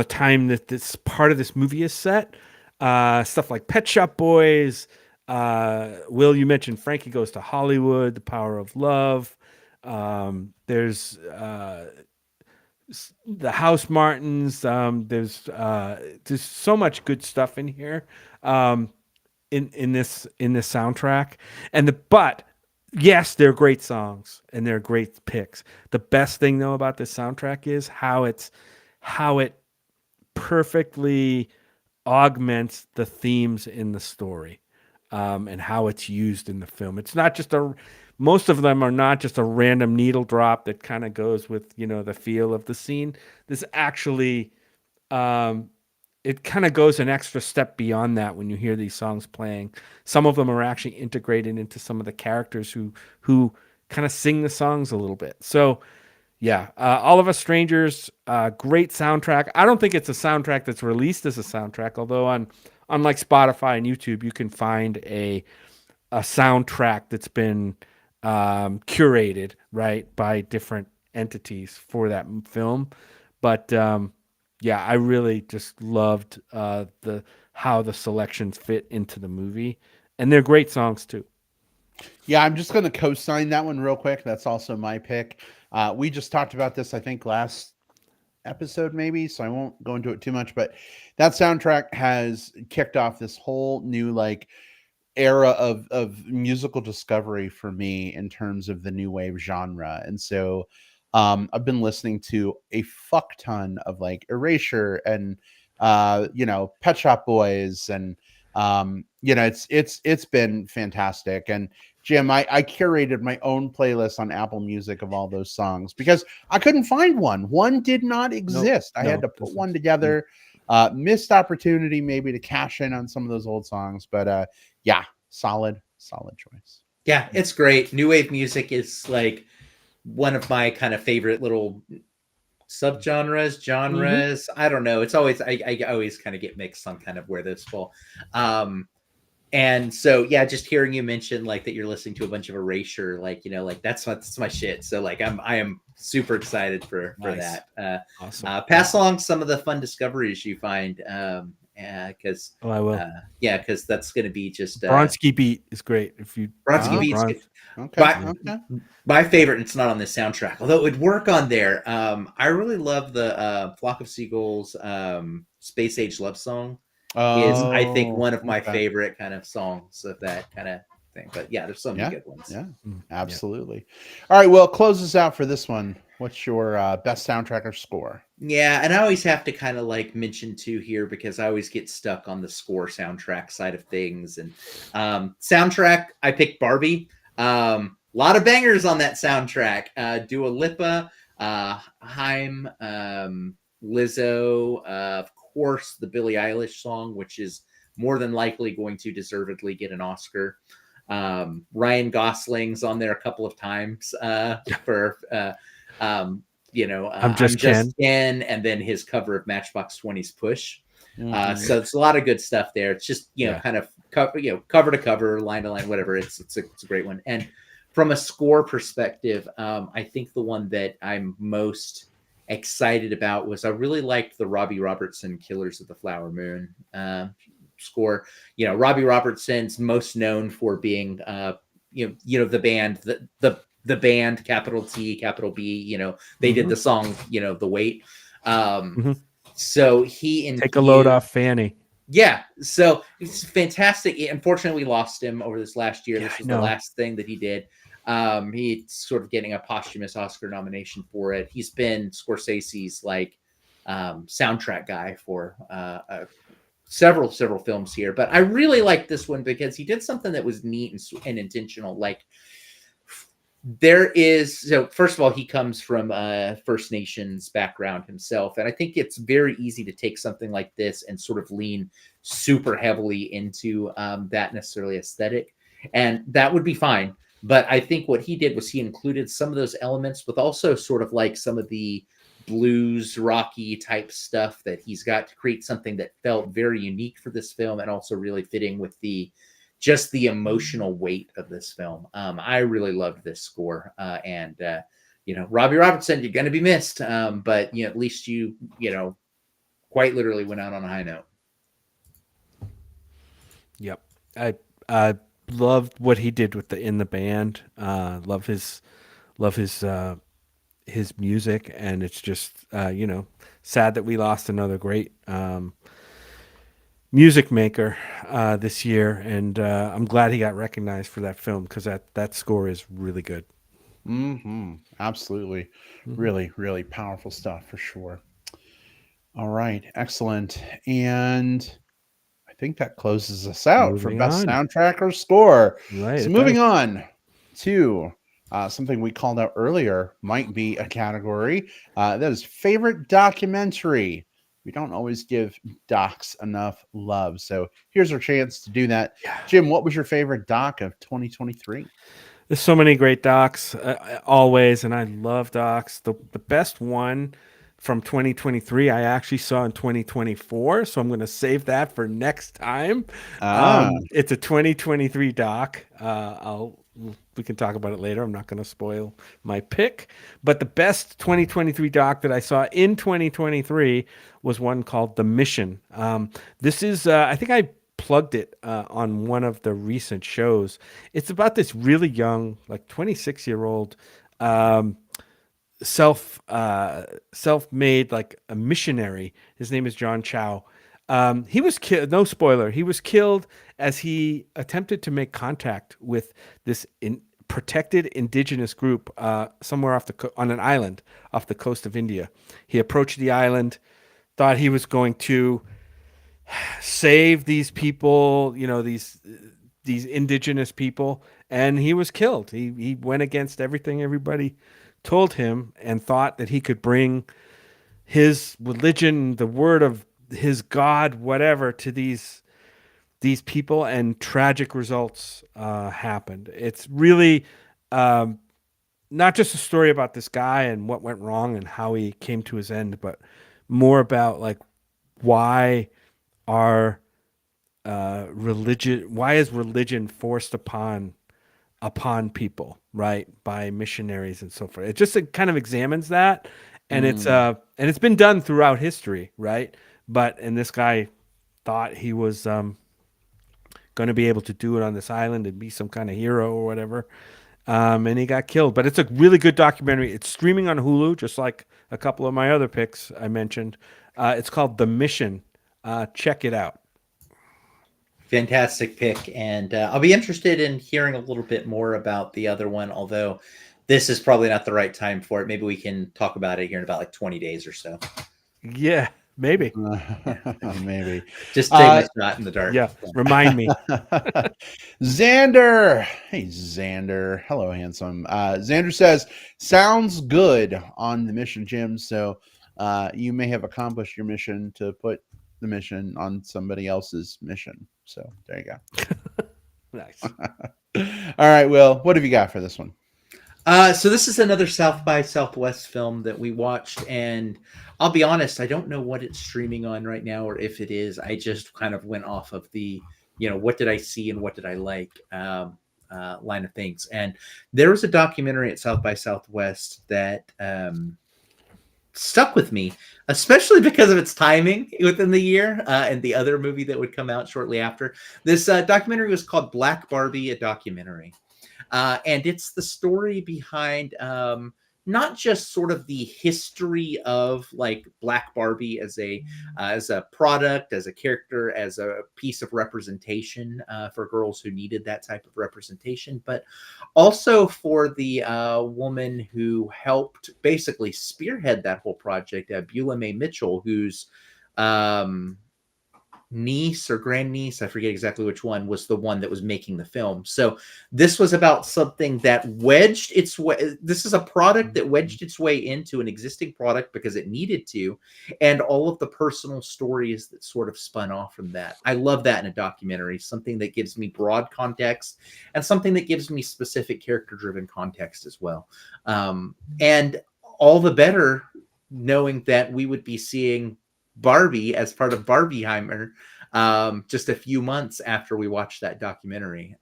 time that this part of this movie is set. Stuff like Pet Shop Boys. Will, you mentioned Frankie Goes to Hollywood, The Power of Love. There's the House Martins. There's so much good stuff in here. In this soundtrack, but yes, they're great songs and they're great picks. The best thing though about this soundtrack is how it perfectly augments the themes in the story, and how it's used in the film. It's not just most of them are not just a random needle drop that kind of goes with the feel of the scene. This actually it kind of goes an extra step beyond that when you hear these songs playing. Some of them are actually integrated into some of the characters who kind of sing the songs a little bit. So, yeah, All of Us Strangers, great soundtrack. I don't think it's a soundtrack that's released as a soundtrack, although unlike Spotify and YouTube, you can find a soundtrack that's been curated, right, by different entities for that film. But yeah, I really just loved how the selections fit into the movie, and they're great songs too. Yeah, I'm just going to co-sign that one real quick. That's also my pick. We just talked about this, I think, last episode maybe, so I won't go into it too much, but that soundtrack has kicked off this whole new like era of musical discovery for me in terms of the new wave genre. And so I've been listening to a fuck ton of like Erasure and Pet Shop Boys, and it's been fantastic. And Jim, I curated my own playlist on Apple Music of all those songs because I couldn't find one. One did not exist. I had to put one together. Missed opportunity maybe to cash in on some of those old songs, but yeah, solid choice. Yeah, it's great. New wave music is like one of my kind of favorite little subgenres, genres. I don't know. It's always I always kind of get mixed on kind of where those fall. And so yeah, just hearing you mention like that you're listening to a bunch of Erasure, like like that's my shit. So like I am super excited for that. Awesome. Pass along some of the fun discoveries you find. Because I will. Because that's going to be just Bronski Beat is great. If you Bronski Beat's okay. My favorite, and it's not on this soundtrack, although it would work on there. I really love the Flock of Seagulls Space Age Love Song. Is I think one of my favorite kind of songs of that kind of thing. But yeah, there's so many good ones. Yeah, absolutely. All right, well, close us out for this one. What's your best soundtrack or score? Yeah, and I always have to kind of like mention too here because I always get stuck on the score soundtrack side of things. And soundtrack, I picked Barbie. A lot of bangers on that soundtrack. Dua Lipa, Haim, Lizzo, of course, the Billie Eilish song, which is more than likely going to deservedly get an Oscar. Ryan Gosling's on there a couple of times for I'm just Ken, and then his cover of Matchbox 20's Push. So it's a lot of good stuff there. It's just kind of cover to cover, line to line, whatever. It's a great one. And from a score perspective, I think the one that I'm most excited about was I really liked the Robbie Robertson Killers of the Flower Moon score. Robbie Robertson's most known for being the band, the band, capital T, capital B, they did the song, The Wait. So he infused, Take a Load Off Fanny. Yeah. So it's fantastic. Unfortunately, we lost him over this last year. This was the last thing that he did. He's sort of getting a posthumous Oscar nomination for it. He's been Scorsese's like soundtrack guy for several films here. But I really like this one because he did something that was neat and intentional. Like first of all, he comes from a First Nations background himself. And I think it's very easy to take something like this and sort of lean super heavily into that necessarily aesthetic. And that would be fine. But I think what he did was he included some of those elements with also sort of like some of the blues, rocky type stuff that he's got to create something that felt very unique for this film and also really fitting with the emotional weight of this film. I really loved this score. And Robbie Robertson, you're going to be missed. But at least you quite literally went out on a high note. Yep. I loved what he did in the band. Love his music, and it's just sad that we lost another great music maker this year, and I'm glad he got recognized for that film because that score is really good. Absolutely. Really, really powerful stuff for sure. All right, excellent. And I think that closes us out for best soundtrack or score. Right. So moving on to something we called out earlier, might be a category. That is favorite documentary. We don't always give docs enough love. So here's our chance to do that. Jim, what was your favorite doc of 2023? There's so many great docs always, and I love docs. The best one from 2023 I actually saw in 2024, so I'm going to save that for next time. It's a 2023 doc. We can talk about it later. I'm not going to spoil my pick. But the best 2023 doc that I saw in 2023 was one called The Mission. This is, I think I plugged it on one of the recent shows. It's about this really young, like 26-year-old self-made, like a missionary. His name is John Chow. He was killed. No spoiler. He was killed as he attempted to make contact with this protected indigenous group somewhere on an island off the coast of India. He approached the island, thought he was going to save these people, these indigenous people, and he was killed. He went against everything everybody told him and thought that he could bring his religion, the word of his God, whatever, to these people, and tragic results happened. It's really not just a story about this guy and what went wrong and how he came to his end, but more about like why are why is religion forced upon people, right, by missionaries and so forth. It kind of examines that, and it's been done throughout history, right? And this guy thought he was going to be able to do it on this island and be some kind of hero or whatever, and he got killed. But it's a really good documentary. It's streaming on Hulu, just like a couple of my other picks I mentioned. It's called The Mission. Check it out. Fantastic pick, and I'll be interested in hearing a little bit more about the other one, although this is probably not the right time for it. Maybe we can talk about it here in about like 20 days or so. Yeah, maybe. Maybe. Just take a shot in the dark. Yeah, remind me. Xander. Hey, Xander. Hello, handsome. Xander says, sounds good on the mission, Jim. So you may have accomplished your mission to put the mission on somebody else's mission. So there you go. Nice. All right, Will, what have you got for this one? So this is another South by Southwest film that we watched, and I'll be honest, I don't know what it's streaming on right now, or if it is. I just kind of went off of the, what did I see and what did I like line of things. And there was a documentary at South by Southwest that stuck with me, especially because of its timing within the year and the other movie that would come out shortly after. This documentary was called Black Barbie, a Documentary. And it's the story behind not just sort of the history of like Black Barbie as a product, as a character, as a piece of representation for girls who needed that type of representation, but also for the woman who helped basically spearhead that whole project, Beulah Mae Mitchell, who's niece or grandniece, I forget exactly which one, was the one that was making the film. So this was about something that wedged its way. This is a product that wedged its way into an existing product because it needed to, and all of the personal stories that sort of spun off from that. I love that in a documentary, something that gives me broad context and something that gives me specific character-driven context as well. And all the better knowing that we would be seeing Barbie as part of Barbieheimer just a few months after we watched that documentary.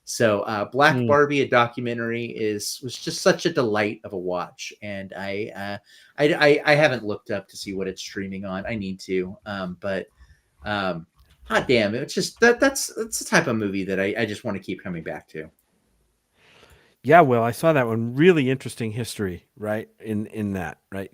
So Black Barbie, a Documentary, was just such a delight of a watch, and I haven't looked up to see what it's streaming on. I need to, but hot damn, it's just that's the type of movie that I just want to keep coming back to. Yeah, well, I saw that one. Really interesting history, right? In that, right?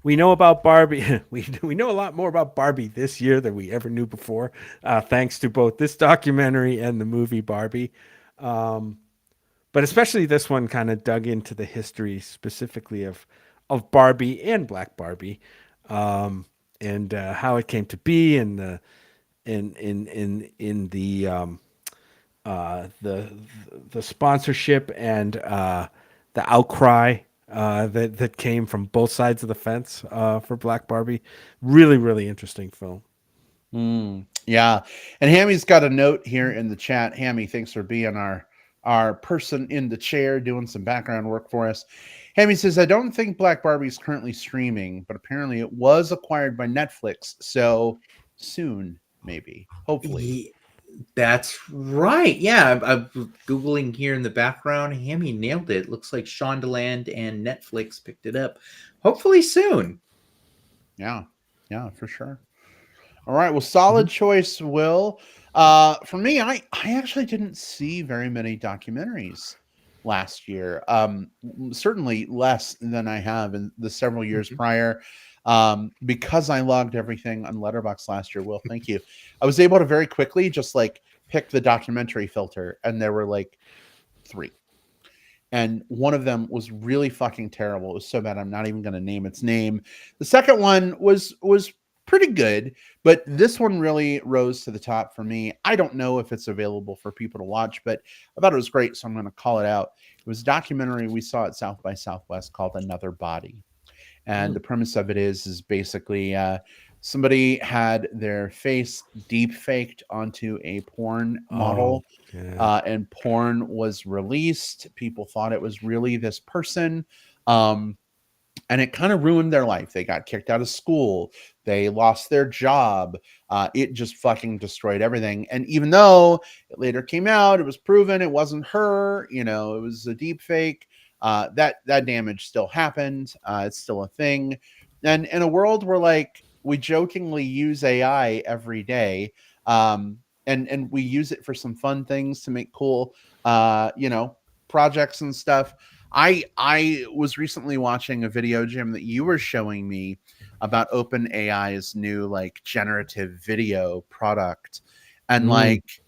We know about Barbie. We know a lot more about Barbie this year than we ever knew before, thanks to both this documentary and the movie Barbie. But especially this one kind of dug into the history specifically of Barbie and Black Barbie, and how it came to be, and the the sponsorship and the outcry that came from both sides of the fence for Black Barbie. Really, really interesting film. Yeah. And Hammy's got a note here in the chat. Hammy, thanks for being our person in the chair doing some background work for us. Hammy says, I don't think Black Barbie is currently streaming, but apparently it was acquired by Netflix. So soon, maybe, hopefully. That's right. Yeah, I'm Googling here in the background. Hammy nailed it. Looks like Shondaland and Netflix picked it up. Hopefully soon. Yeah, for sure. All right. Well, solid choice, Will. For me, I actually didn't see very many documentaries last year. Certainly less than I have in the several years Mhm. prior. Because I logged everything on Letterboxd last year. Will, thank you. I was able to very quickly just like pick the documentary filter, and there were like 3. And one of them was really fucking terrible. It was so bad I'm not even going to name its name. The second one was pretty good, but this one really rose to the top for me. I don't know if it's available for people to watch, but I thought it was great, so I'm going to call it out. It was a documentary we saw at South by Southwest called Another Body. And the premise of it is basically somebody had their face deep faked onto a porn Oh, model, yeah. and porn was released. People thought it was really this person. Um, and it kind of ruined their life. They got kicked out of school. They lost their job. It just fucking destroyed everything. And even though it later came out, it was proven it wasn't her. You know, it was a deep fake. That damage still happened. It's still a thing. And in a world where like we jokingly use AI every day, and we use it for some fun things to make cool, projects and stuff. I was recently watching a video, Jim, that you were showing me about OpenAI's new like generative video product, and like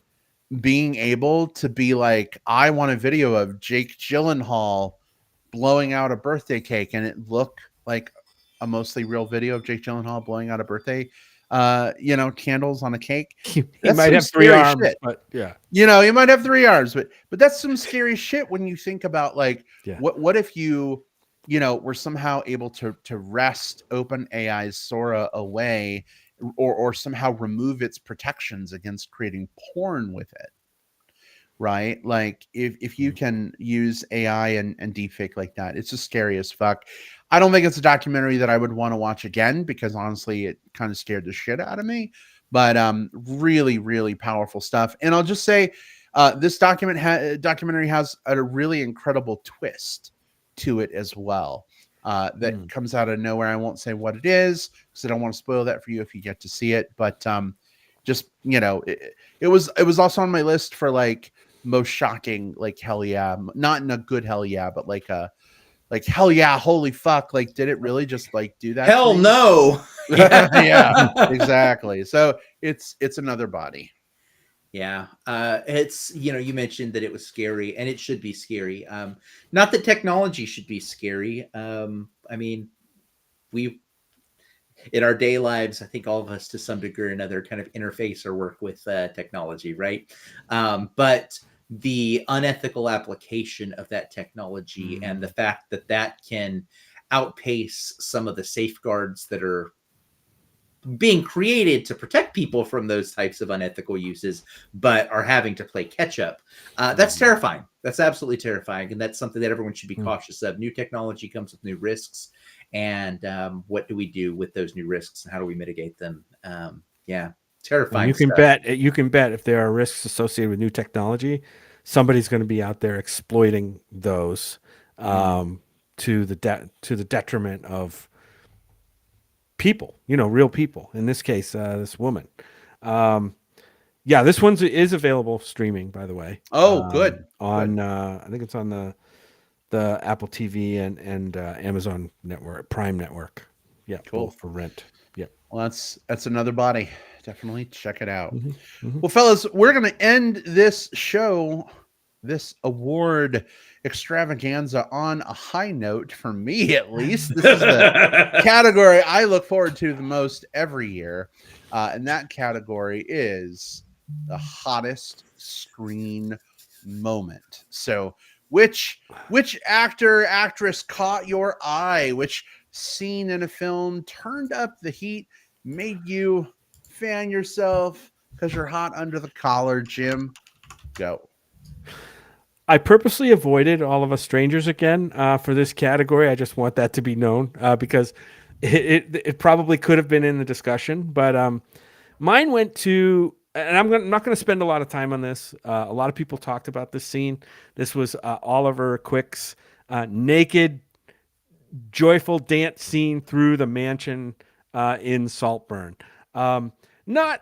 being able to be like, I want a video of Jake Gyllenhaal blowing out a birthday cake, and it look like a mostly real video of Jake Gyllenhaal blowing out a birthday, candles on a cake. He That's might some have 3 scary arms, shit. but yeah. You might have 3 hours, but that's some scary shit when you think about like Yeah. what if you were somehow able to wrest OpenAI's Sora away, or somehow remove its protections against creating porn with it, right? Like if you can use AI and deepfake like that, it's just scary as fuck. I don't think it's a documentary that I would want to watch again, because honestly, it kind of scared the shit out of me. But really, really powerful stuff. And I'll just say, this documentary has a really incredible twist to it as well. That comes out of nowhere. I won't say what it is because I don't want to spoil that for you if you get to see it. But just it was also on my list for like most shocking, like hell yeah, not in a good hell yeah, but like a like hell yeah, holy fuck, like did it really just like do that to Hell me? no. Yeah, exactly. So it's Another Body. Yeah, it's you mentioned that it was scary, and it should be scary. Not that technology should be scary. I mean, we in our day lives, I think all of us to some degree or another kind of interface or work with technology, right? But the unethical application of that technology and the fact that that can outpace some of the safeguards that are being created to protect people from those types of unethical uses, but are having to play catch up. That's terrifying. That's absolutely terrifying. And that's something that everyone should be cautious of. New technology comes with new risks. And what do we do with those new risks, and how do we mitigate them? Yeah, terrifying. And you can bet if there are risks associated with new technology, somebody's going to be out there exploiting those to the detriment of people, real people. In this case, this woman. Yeah, this one is available streaming, by the way. Oh, good. On I think it's on the Apple TV and Amazon network, Prime network. Yeah, Cool. both for rent. Yep. Well, that's Another Body. Definitely check it out. Mm-hmm. Well, fellas, we're going to end this show, this award extravaganza, on a high note, for me at least. This is the category I look forward to the most every year. And that category is the hottest screen moment. So which actor, actress caught your eye? Which scene in a film turned up the heat, made you fan yourself because you're hot under the collar? Jim, go. I purposely avoided All of Us Strangers again for this category. I just want that to be known because it probably could have been in the discussion. But mine went to, and I'm not going to spend a lot of time on this. A lot of people talked about this scene. This was Oliver Quick's naked, joyful dance scene through the mansion in Saltburn. Not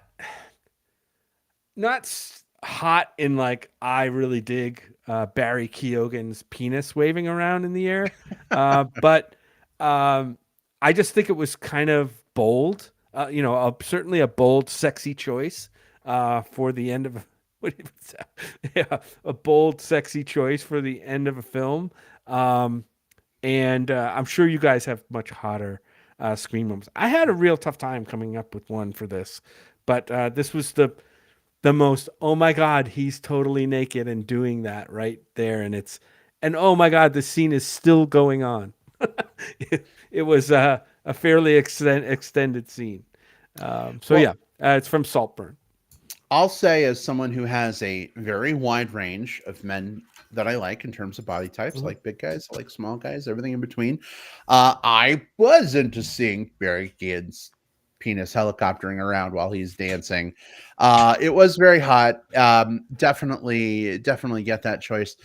hot in like I really dig Barry Keoghan's penis waving around in the air, but I just think it was kind of bold. Certainly a bold, sexy choice for the end of what do you say? Yeah, a bold, sexy choice for the end of a film. And I'm sure you guys have much hotter screen moments. I had a real tough time coming up with one for this, but this was the most, oh my god, he's totally naked and doing that right there, and oh my god, the scene is still going on. It was a fairly extended scene. So Well, yeah, it's from Saltburn. I'll say, as someone who has a very wide range of men that I like in terms of body types, I like big guys, I like small guys, everything in between. I was into seeing Barry Gibbs' penis helicoptering around while he's dancing. It was very hot. Definitely get that choice.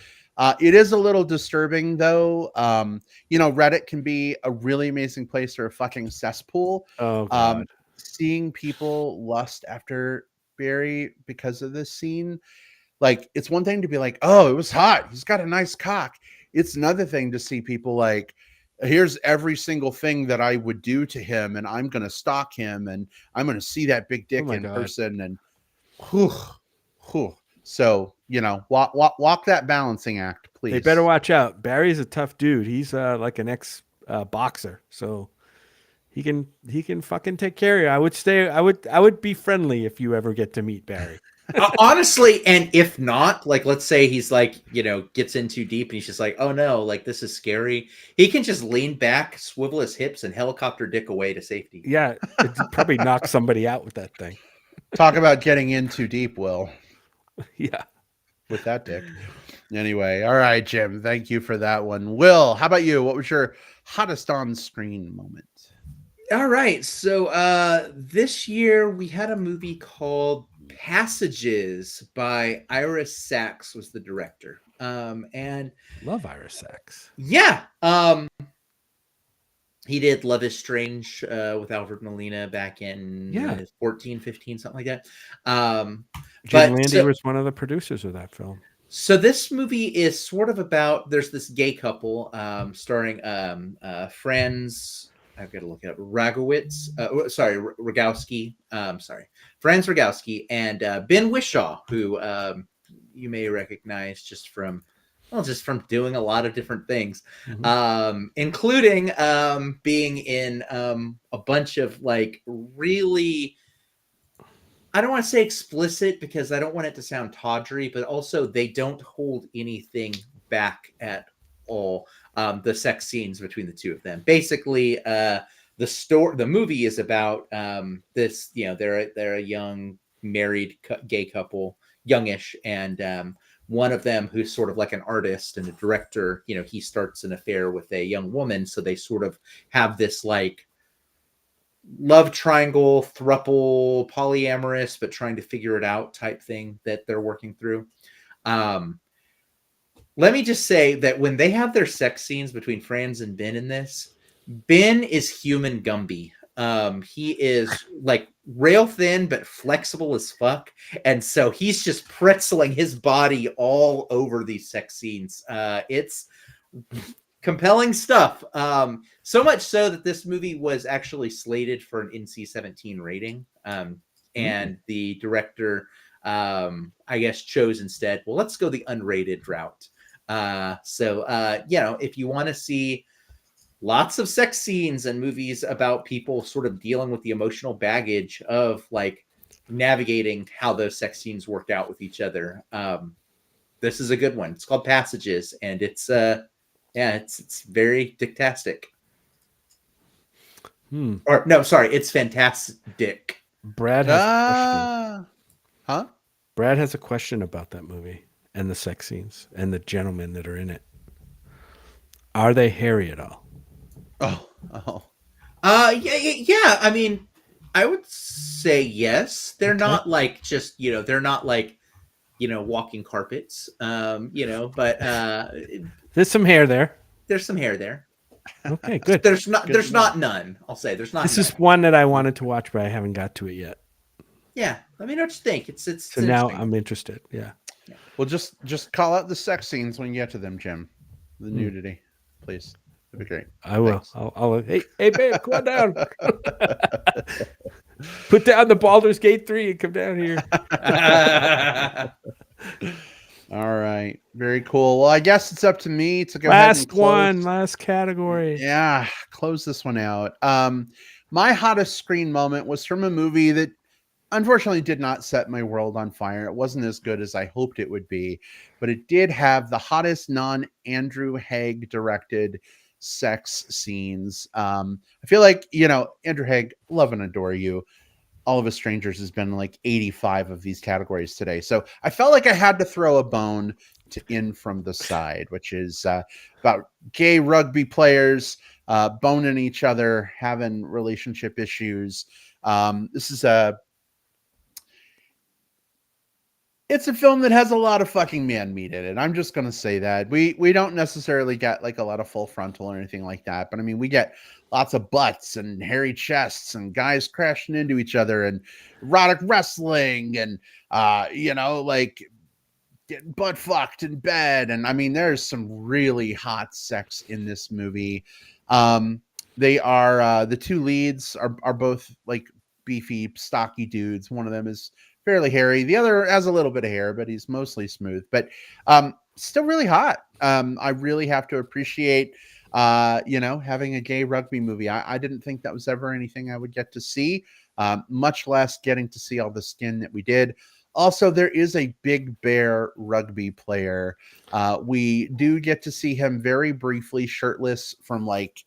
It is a little disturbing, though. Reddit can be a really amazing place for a fucking cesspool. Oh Um, god. seeing people lust after Barry because of this scene, like, it's one thing to be like, oh, it was hot, he's got a nice cock. It's another thing to see people like, here's every single thing that I would do to him, and I'm gonna stalk him, and I'm gonna see that big dick my in God. person, and whew, whew. So walk that balancing act, please. They better watch out. Barry's a tough dude. He's like an ex boxer, so he can fucking take care of you. I would be friendly if you ever get to meet Barry. Honestly, and if not, like, let's say he's like, gets in too deep and he's just like, oh no, like, this is scary. He can just lean back, swivel his hips, and helicopter dick away to safety. Yeah, it probably knock somebody out with that thing. Talk about getting in too deep, Will, Yeah. with that dick. Anyway, all right, Jim, thank you for that one. Will, how about you? What was your hottest on screen moment? All right, so this year we had a movie called Passages by Iris Sachs was the director. And Love Iris Sachs. yeah, he did Love is Strange with Alfred Molina back in 14, 15, something like that. Jim Landy was one of the producers of that film. So this movie is sort of about, there's this gay couple starring Franz, I've got to look it up, Rogowski. Franz Rogowski and Ben Whishaw, who you may recognize just from doing a lot of different things, including being in a bunch of like really, I don't want to say explicit because I don't want it to sound tawdry, but also they don't hold anything back at all. The sex scenes between the two of them. Basically, the movie is about this. They're a young married gay couple, youngish, and one of them who's sort of like an artist and a director. He starts an affair with a young woman, so they sort of have this like love triangle, throuple, polyamorous, but trying to figure it out type thing that they're working through. Let me just say that when they have their sex scenes between Franz and Ben in this, Ben is human Gumby. He is like rail thin, but flexible as fuck. And so he's just pretzeling his body all over these sex scenes. It's compelling stuff. So much so that this movie was actually slated for an NC-17 rating. And the director, I guess, chose instead, well, let's go the unrated route. If you want to see lots of sex scenes and movies about people sort of dealing with the emotional baggage of like navigating how those sex scenes work out with each other, this is a good one. It's called Passages, and it's very dictastic. Or no, sorry, it's fantastic. Brad has a question. Brad has a question about that movie and the sex scenes and the gentlemen that are in it. Are they hairy at all? Yeah. I mean, I would say yes. They're not like just, they're not like, walking carpets, but there's some hair there. There's some hair there. Okay, good. There's not none. I'll say there's not. This is one that I wanted to watch, but I haven't got to it yet. Yeah, let me know what you think. It's So now interesting. I'm interested. Yeah. Well, just call out the sex scenes when you get to them, Jim. The Hmm. nudity, please. That'd be great. I will. Thanks. I'll hey babe, come on down. Put down the Baldur's Gate 3 and come down here. All right. Very cool. Well, I guess it's up to me to go ahead and Last close. one, last category. Yeah, close this one out. My hottest screen moment was from a movie that unfortunately did not set my world on fire. It wasn't as good as I hoped it would be, but it did have the hottest non-Andrew Haig directed sex scenes. I feel like, Andrew Haig, love and adore you. All of Us Strangers has been like 85 of these categories today. So I felt like I had to throw a bone to In From the Side, which is about gay rugby players boning each other, having relationship issues. This is it's a film that has a lot of fucking man meat in it. I'm just gonna say that we don't necessarily get like a lot of full frontal or anything like that, but I mean we get lots of butts and hairy chests and guys crashing into each other and erotic wrestling and like getting butt fucked in bed. And I mean there's some really hot sex in this movie. They are the two leads are both like beefy, stocky dudes. One of them is fairly hairy. The other has a little bit of hair, but he's mostly smooth. But still really hot. I really have to appreciate, having a gay rugby movie. I didn't think that was ever anything I would get to see, much less getting to see all the skin that we did. Also, there is a Big Bear rugby player. We do get to see him very briefly shirtless from like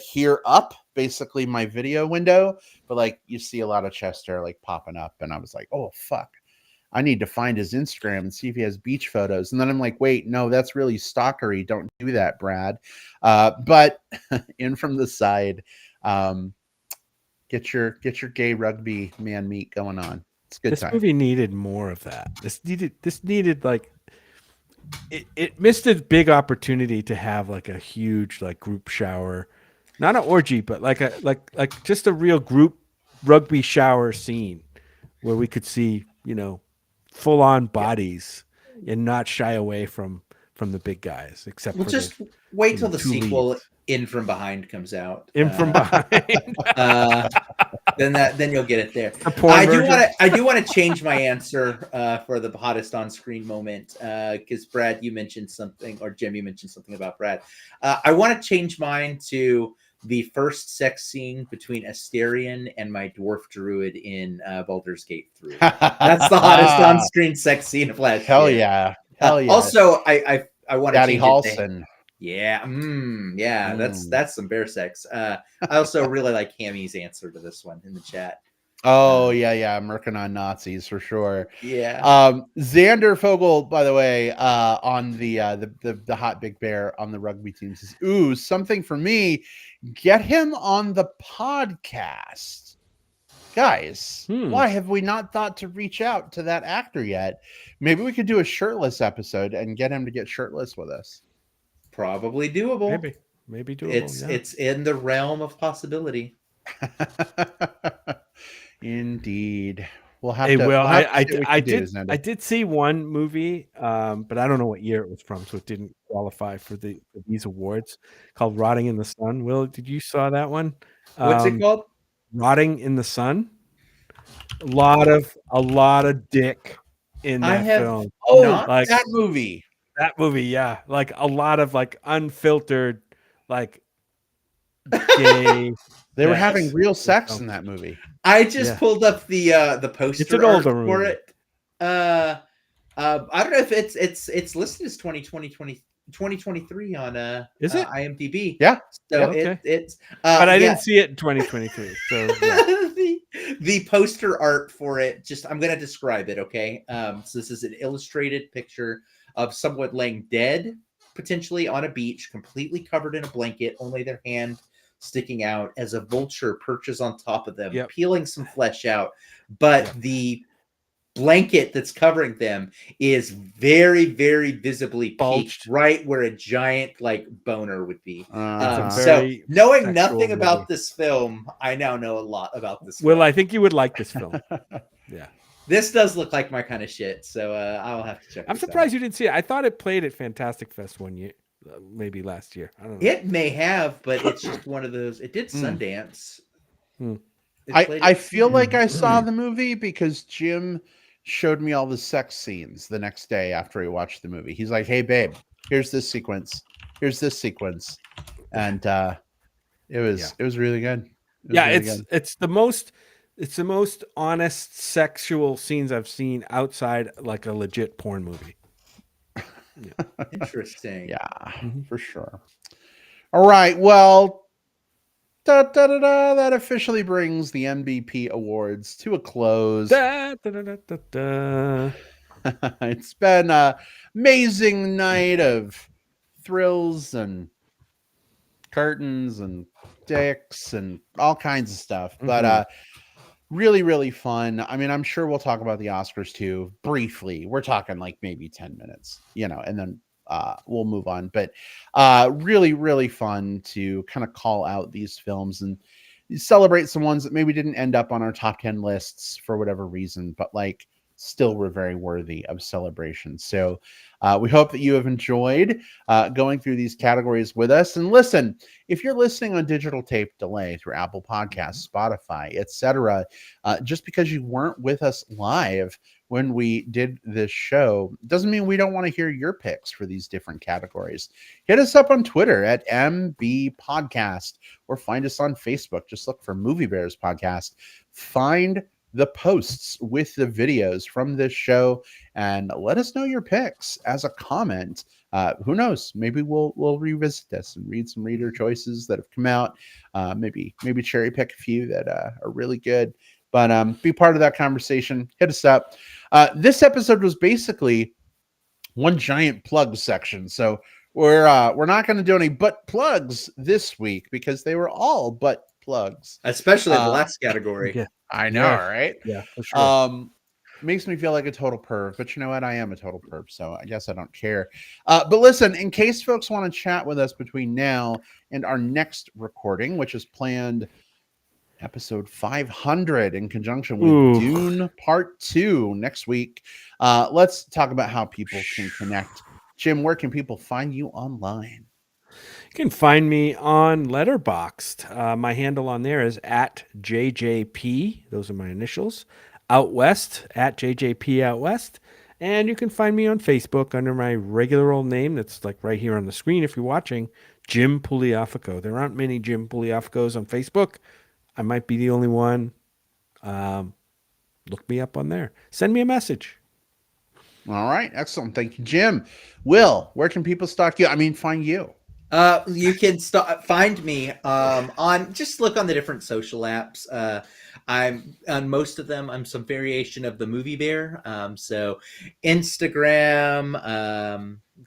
here up, basically my video window, but like you see a lot of chest hair like popping up, and I was like, oh fuck, I need to find his Instagram and see if he has beach photos. And then I'm like, wait, no, that's really stalkery. Don't do that, Brad. But In From the Side, get your gay rugby man meat going on. It's a good This time. movie needed more of that. This needed like it missed a big opportunity to have like a huge like group shower, not an orgy, but like just a real group rugby shower scene where we could see full on bodies and not shy away from the big guys, except Well, for just wait till the two sequel, leads. In From Behind, comes out. In From Behind. Then you'll get it there. The porn version. I do want to change my answer for the hottest on screen moment, because Brad, you mentioned something, or Jim, you mentioned something about Brad. I want to change mine to the first sex scene between Asterion and my dwarf druid in Baldur's Gate 3. That's the hottest on screen sex scene of last Hell year. yeah. Hell yeah. Also, I want to Daddy change Halson. it. Yeah, that's some bear sex. I also really like Hammy's answer to this one in the chat. Oh yeah, I'm working on Nazis for sure. Yeah. Xander Fogel, by the way, on the hot big bear on the rugby team says, "Ooh, something for me. Get him on the podcast, guys. Why have we not thought to reach out to that actor yet? Maybe we could do a shirtless episode and get him to get shirtless with us." Probably doable. Maybe doable. It's in the realm of possibility. Indeed. We'll have hey, to. Will, I did see one movie, but I don't know what year it was from, so it didn't qualify for these awards. Called "Rotting in the Sun." Will, did you saw that one? What's it called? "Rotting in the Sun." A lot of dick in that film. Like that movie. That movie, yeah, like a lot of like unfiltered, like gay. They were having real sex in that movie. I just pulled up the poster. It's an older for movie. it. I don't know if it's listed as 2023 on is it IMDb? Yeah. So okay. it's but I didn't see it in 2023. So yeah. the poster art for it, just I'm gonna describe it, okay? So this is an illustrated picture of someone laying dead, potentially on a beach, completely covered in a blanket, only their hand sticking out as a vulture perches on top of them, peeling some flesh out. But the blanket that's covering them is very, very visibly peaked, right where a giant like boner would be. So knowing nothing about this film, I now know a lot about this film. Well, I think you would like this film. Yeah. This does look like my kind of shit, so I'll have to check. I'm surprised you didn't see it. I thought it played at Fantastic Fest one year, maybe last year. I don't know. It may have, but it's just one of those. It did Sundance. I feel like I saw the movie because Jim showed me all the sex scenes the next day after he watched the movie. He's like, "Hey, babe, here's this sequence. Here's this sequence," and it was really good. It's the most honest sexual scenes I've seen outside like a legit porn movie. Interesting. Yeah, for sure. All right, well. That officially brings the MBP Awards to a close. It's been an amazing night of thrills and curtains and dicks and all kinds of stuff. But really, really fun. I mean, I'm sure we'll talk about the Oscars too, briefly. We're talking like maybe 10 minutes, and then we'll move on. But really, really fun to kind of call out these films and celebrate some ones that maybe didn't end up on our top 10 lists for whatever reason, but like still were very worthy of celebration. So we hope that you have enjoyed going through these categories with us. And listen, if you're listening on digital tape delay through Apple Podcasts, Spotify, etc., just because you weren't with us live when we did this show doesn't mean we don't want to hear your picks for these different categories. Hit us up on Twitter at MB Podcast or find us on Facebook. Just look for Movie Bears Podcast. Find the posts with the videos from this show and let us know your picks as a comment. Who knows? Maybe we'll revisit this and read some reader choices that have come out. Maybe cherry pick a few that are really good. But be part of that conversation. Hit us up. This episode was basically one giant plug section. So we're not going to do any butt plugs this week because they were all butt plugs, especially the last category. Yeah. I know, right? Yeah, for sure. Makes me feel like a total perv, but you know what? I am a total perv, so I guess I don't care. But listen, in case folks want to chat with us between now and our next recording, which is planned episode 500 in conjunction with Dune Part 2 next week, let's talk about how people can connect. Jim, where can people find you online? You can find me on Letterboxd. My handle on there is at JJP. Those are my initials. Out West, at JJP Out West. And you can find me on Facebook under my regular old name that's like right here on the screen if you're watching, Jim Pugliafico. There aren't many Jim Pugliaficos on Facebook. I might be the only one. Look me up on there. Send me a message. All right. Excellent. Thank you, Jim. Will, where can people stalk you? I mean, find you. You can find me on, just look on the different social apps. I'm on most of them. I'm some variation of the Movie Bear. So Instagram,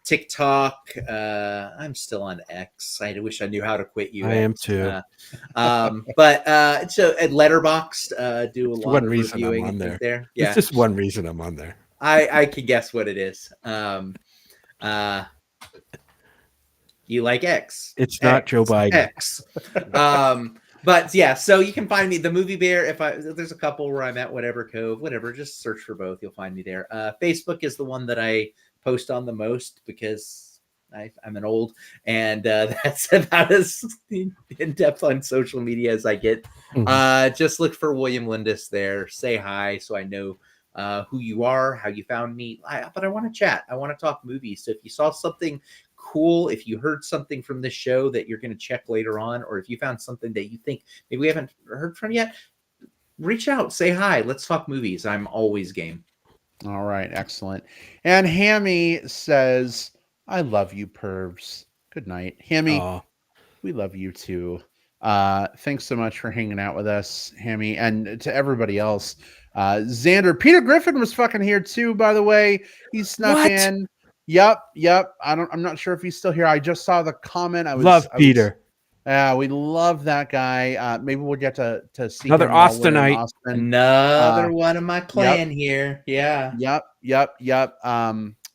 TikTok. I'm still on X. I wish I knew how to quit you. I am too. But so at Letterboxd, do a lot of reviewing I'm on there. Yeah, it's just one reason I'm on there. I can guess what it is. You like X. It's not Joe Biden. X. But yeah, so you can find me, the Movie Bear. If there's a couple where I'm at whatever cove, whatever, just search for both. You'll find me there. Facebook is the one that I post on the most because I'm an old, and that's about as in depth on social media as I get. Just look for William Lindis there. Say hi so I know who you are, how you found me. But I want to chat. I want to talk movies. So if you saw something cool, if you heard something from this show that you're going to check later on, or if you found something that you think maybe we haven't heard from yet, reach out, say hi, let's talk movies. I'm always game. All right, excellent. And Hammy says, I love you, pervs. Good night. Hammy, we love you too. Thanks so much for hanging out with us, Hammy, and to everybody else. Xander, Peter Griffin was fucking here too, by the way. He snuck in. Yep. I'm not sure if he's still here. I just saw the comment. Peter. We love that guy. Maybe we'll get to see another Austinite. Austin. Another one of my clan here. Yeah. Yep.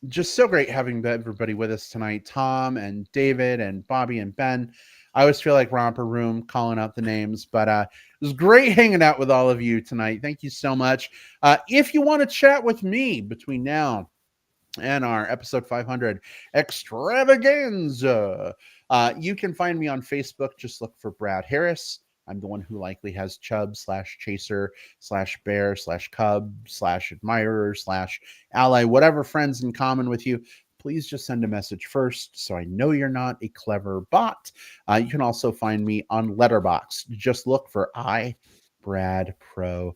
Just so great having everybody with us tonight. Tom and David and Bobby and Ben. I always feel like Romper Room calling out the names, but it was great hanging out with all of you tonight. Thank you so much. If you want to chat with me between now and our episode 500 extravaganza, you can find me on Facebook. Just look for Brad Harris. I'm the one who likely has chub / chaser / bear / cub / admirer / ally, whatever friends in common with you. Please just send a message first so I know you're not a clever bot. You can also find me on Letterboxd. Just look for Brad Pro.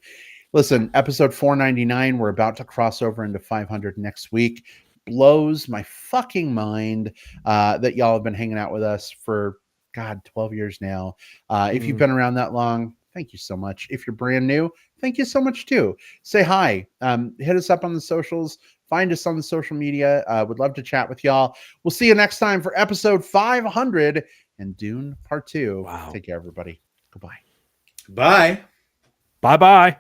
Listen, episode 499, we're about to cross over into 500 next week. Blows my fucking mind that y'all have been hanging out with us for, God, 12 years now. If you've been around that long, thank you so much. If you're brand new, thank you so much too. Say hi. Hit us up on the socials. Find us on the social media. Would love to chat with y'all. We'll see you next time for episode 500 and Dune Part 2. Wow. Take care, everybody. Goodbye. Bye. Bye-bye.